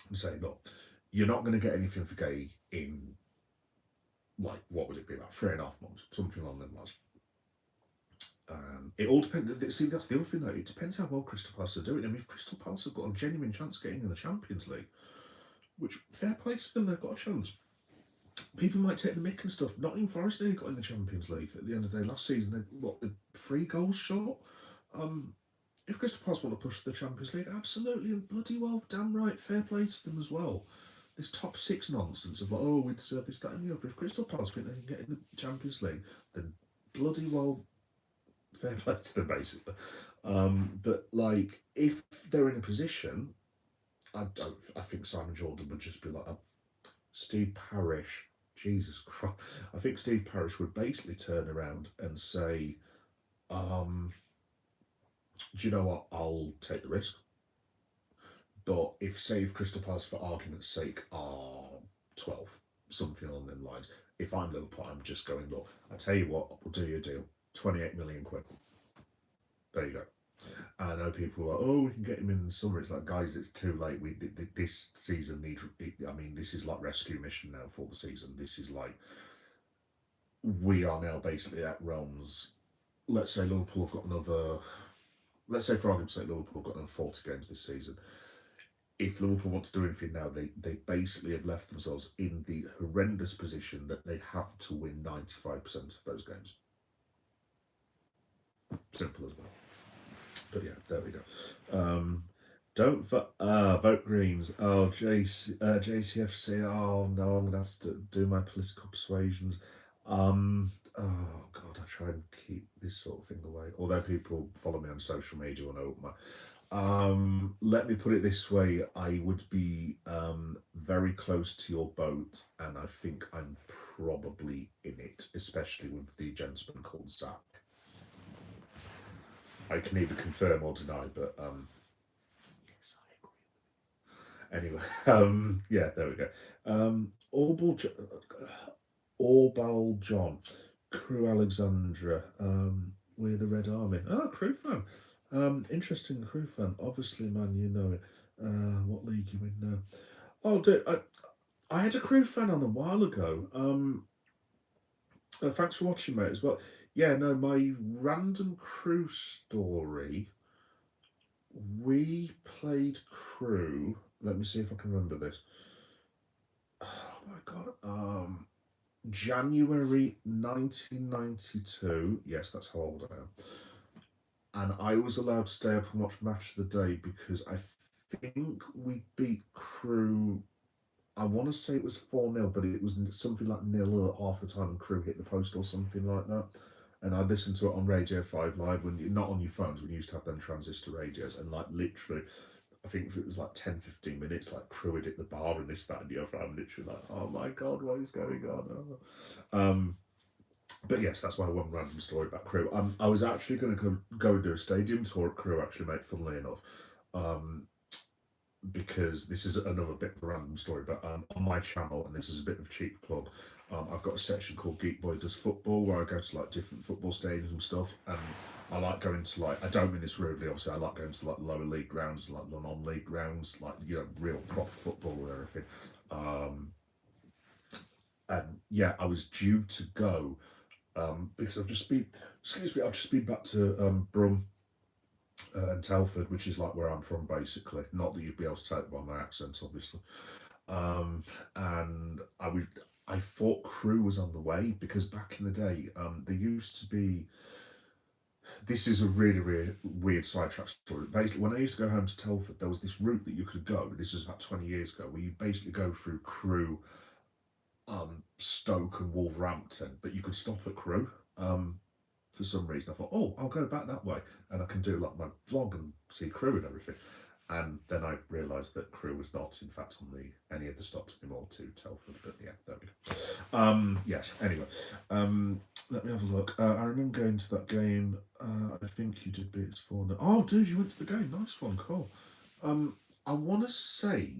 and say, look, you're not going to get anything for gay in like what would it be about 3.5 months, something along them lines. It all depends. See, that's the other thing though. It depends how well Crystal Palace are doing. I mean, if Crystal Palace have got a genuine chance of getting in the Champions League, which fair play to them, they've got a chance. People might take the mick and stuff. Nottingham Forest nearly got in the Champions League at the end of the day last season. They're 3 goals short. If Crystal Palace want to push the Champions League, absolutely and bloody well, damn right, fair play to them as well. This top 6 nonsense of like, oh, we deserve this, that, and the other. If Crystal Palace think they can get in the Champions League, then bloody well, fair play to them, basically. But like, if they're in a position, I think Simon Jordan would just be like, Steve Parish, Jesus Christ. I think Steve Parish would basically turn around and say, do you know what? I'll take the risk. But if Crystal Palace, for argument's sake, are 12, something along them lines, if I'm Liverpool, I'm just going, look, I tell you what, we'll do your deal. 28 million quid. There you go. I know people are like, oh, we can get him in the summer. It's like, guys, it's too late. This season needs. I mean, this is like rescue mission now for the season. This is like we are now basically at realms. Let's say Liverpool have got another. Let's say for argument's sake, Liverpool have got another 40 games this season. If Liverpool want to do anything now, they basically have left themselves in the horrendous position that they have to win 95% of those games. Simple as that. But yeah, there we go. Don't vote Greens. Oh, JCFC. Oh no, I'm gonna have to do my political persuasions. Oh God, I try and keep this sort of thing away. Although people follow me on social media will know my. Let me put it this way: I would be very close to your boat, and I think I'm probably in it, especially with the gentleman called Zach. I can either confirm or deny, but yes, I agree. Anyway, yeah, there we go. Orbal John, Crew Alexandra, we're the Red Army. Oh, Crew fan. Interesting Crew fan. Obviously, man, you know it. What league you in now? Oh, dude, I had a Crew fan on a while ago. Thanks for watching, mate, as well. Yeah, no, my random Crew story. We played Crew. Let me see if I can remember this. Oh my god. January 1992. Yes, that's how old I am. And I was allowed to stay up and watch Match of the Day because I think we beat Crew. I want to say it was 4-0, but it was something like 0 half the time and Crew hit the post or something like that. And I listened to it on Radio 5 Live, when you're not on your phones, when you used to have them transistor radios, and like literally, I think it was like 10-15 minutes, like Crew had hit the bar and this, that, and the other. I'm literally like, oh my god, what is going on? Oh. But yes, that's my one random story about Crew. I was actually going to go and do a stadium tour at Crew, actually, mate, funnily enough. Because this is another bit of a random story, but on my channel, and this is a bit of a cheap plug, I've got a section called Geek Boy Does Football where I go to like different football stadiums and stuff, and I like going to like, I don't mean this rudely, obviously. I like going to like lower league grounds, like the non-league grounds, like real proper football and everything. Um, and yeah, I was due to go because I've just been, excuse me, I've just been back to Brum and Telford, which is like where I'm from, basically. Not that you'd be able to take by my accent, obviously. Um, and I thought Crew was on the way because back in the day, there used to be. This is a really, really weird sidetrack story. Basically, when I used to go home to Telford, there was this route that you could go. This was about 20 years ago, where you basically go through Crew, Stoke, and Wolverhampton, but you could stop at Crew. For some reason, I thought, oh, I'll go back that way, and I can do like my vlog and see Crew and everything. And then I realised that Crew was not, in fact, on any of the stops anymore to Telford. But yeah, there we go. Yes. Anyway, let me have a look. I remember going to that game. I think you did beat us 4-0. Oh, dude, you went to the game. Nice one. Cool. I want to say.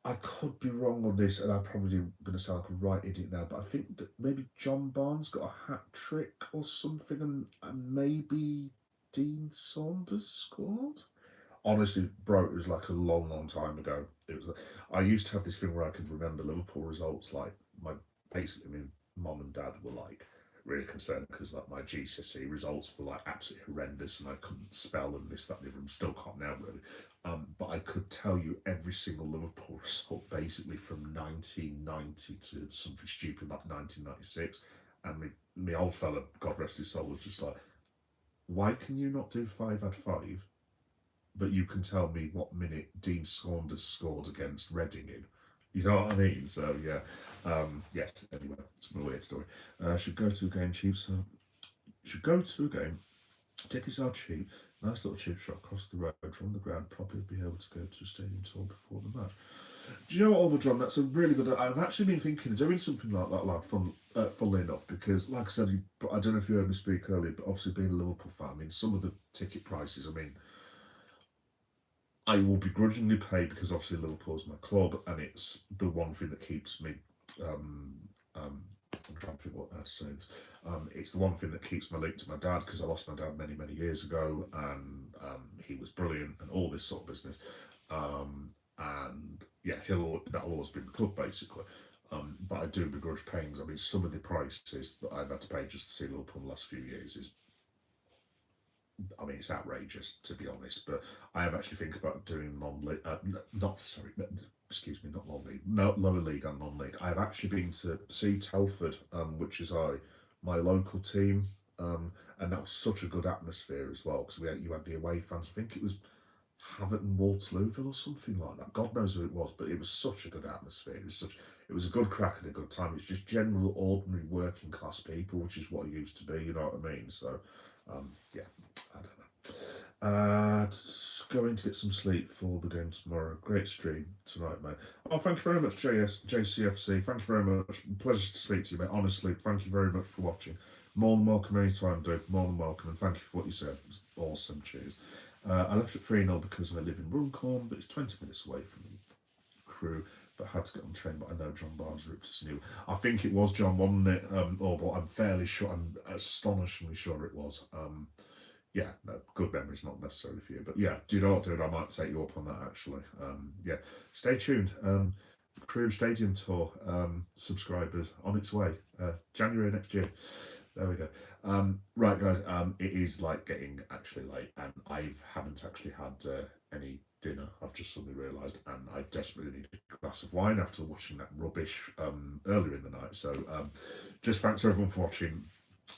I could be wrong on this, and I'm probably going to sound like a right idiot now, but I think that maybe John Barnes got a hat trick or something, and maybe Dean Saunders scored. Honestly, bro, it was like a long, long time ago. It was. I used to have this thing where I could remember Liverpool results. Like my basically, my mom and dad were like really concerned because like my GCSE results were like absolutely horrendous, and I couldn't spell and this, that, and the other. And still can't now, really. But I could tell you every single Liverpool result basically from 1990 to something stupid like 1996. And my old fella, God rest his soul, was just like, why can you not do 5-5, but you can tell me what minute Dean Saunders scored against Reading in? You know what I mean? So yeah, yes. Anyway, it's a weird story. Should go to a game, Chiefs. Should go to a game. Tickets are cheap. Nice little cheap shop across the road from the ground. Probably be able to go to a stadium tour before the match. Do you know what, Oliver John? That's a really good. I've actually been thinking of doing something like that, lad. Funnily enough, because like I said, I don't know if you heard me speak earlier, but obviously being a Liverpool fan, I mean, some of the ticket prices. I mean, I will begrudgingly pay because obviously Liverpool's my club, and it's the one thing that keeps me. I'm trying to think what to say. It's the one thing that keeps my link to my dad because I lost my dad many, many years ago, and he was brilliant and all this sort of business. And yeah, that'll always be the club basically. But I do begrudge paying. I mean, some of the prices that I've had to pay just to see Liverpool in the last few years is, I mean, it's outrageous to be honest. But I have actually think about doing non-league, not sorry, excuse me, not non-league, no, lower league and non-league. I've actually been to see Telford, which is my local team, and that was such a good atmosphere as well because you had the away fans. I think it was Haverton Waterlooville or something like that. God knows who it was, but it was such a good atmosphere. It was a good crack and a good time. It's just general ordinary working class people, which is what it used to be. You know what I mean? So, yeah, I don't know. Going to get some sleep for the game tomorrow. Great stream tonight, mate. Oh, thank you very much, JCFC. Thank you very much. Pleasure to speak to you, mate. Honestly, thank you very much for watching. More than welcome anytime, dude. More than welcome, and thank you for what you said. It was awesome. Cheers. I left at 3-0 because I live in Runcorn, but it's 20 minutes away from Crew. But I had to get on the train. But I know John Barnes ripped us new. I think it was John, wasn't it? But I'm fairly sure. I'm astonishingly sure it was. Yeah, no, good memories, not necessarily for you. But yeah, do you know what, dude? I might take you up on that actually. Yeah, stay tuned. Crew Stadium Tour subscribers on its way. January next year. There we go. Right, guys. It is like getting actually late, and I haven't actually had any dinner. I've just suddenly realised, and I desperately need a glass of wine after watching that rubbish earlier in the night. So, just thanks to everyone for watching.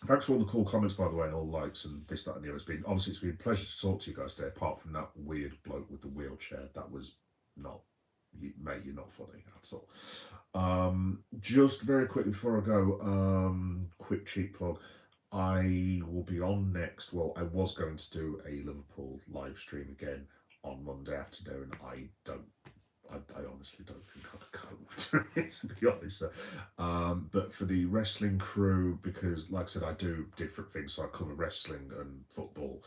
Thanks for all the cool comments, by the way, and all the likes and this, that, and the other. It's been a pleasure to talk to you guys today. Apart from that weird bloke with the wheelchair, that was not, mate. You're not funny at all. Just very quickly before I go, quick cheap plug. I will be on next. Well, I was going to do a Liverpool live stream again on Monday afternoon. I honestly don't think I could go to it, to be honest. But for the wrestling crew, because like I said, I do different things. So I cover wrestling and football,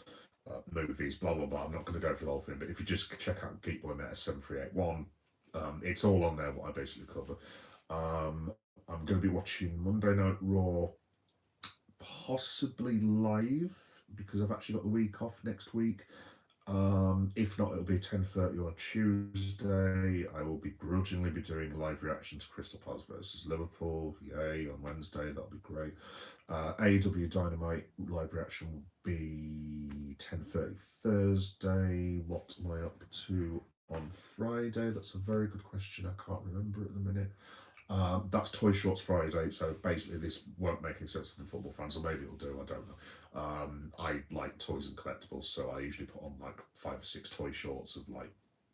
movies, blah, blah, blah. I'm not going to go for the whole thing, but if you just check out Geek Boy Meta 7381, It's all on there, what I basically cover. Um, I'm going to be watching Monday Night Raw, possibly live, because I've actually got the week off next week. If not, it'll be 10:30 on a Tuesday. I will begrudgingly be doing live reaction to Crystal Palace versus Liverpool. Yay, on Wednesday, that'll be great. AEW Dynamite live reaction will be 10:30 Thursday. What am I up to on Friday? That's a very good question. I can't remember at the minute. That's Toy Shorts Friday, so basically this won't make any sense to the football fans, or maybe it'll do, I don't know. I like toys and collectibles, so I usually put on like 5 or 6 toy shorts of like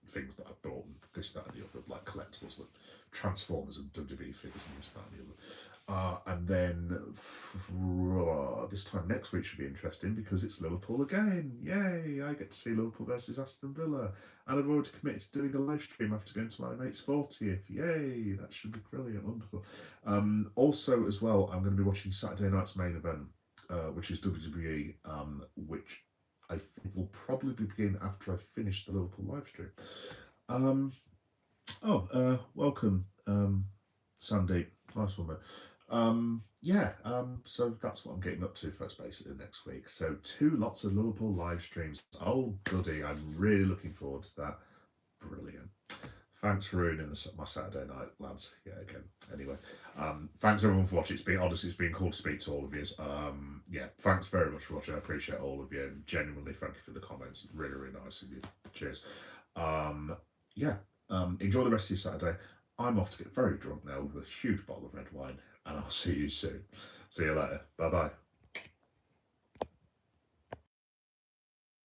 things that I've bought, and this, that, and the other, like collectibles, like Transformers and WWE figures, and this, that, and the other. And then this time next week should be interesting because it's Liverpool again. Yay! I get to see Liverpool versus Aston Villa. And I've already committed to doing a live stream after going to my mate's 40th. Yay! That should be brilliant, wonderful. Also, as well, I'm going to be watching Saturday night's main event, which is WWE, which I think will probably begin after I finish the Liverpool live stream. Welcome, Sandy. Nice one, mate. So that's what I'm getting up to first, basically, next week. So 2 lots of Liverpool live streams. Oh, goody. I'm really looking forward to that. Brilliant. Thanks for ruining my Saturday night, lads. Yeah, again. Anyway, thanks everyone for watching. It's been cool to speak to all of you. Thanks very much for watching. I appreciate all of you. And genuinely, thank you for the comments. Really, really nice of you. Cheers. Enjoy the rest of your Saturday. I'm off to get very drunk now with a huge bottle of red wine, and I'll see you soon. See you later. Bye bye.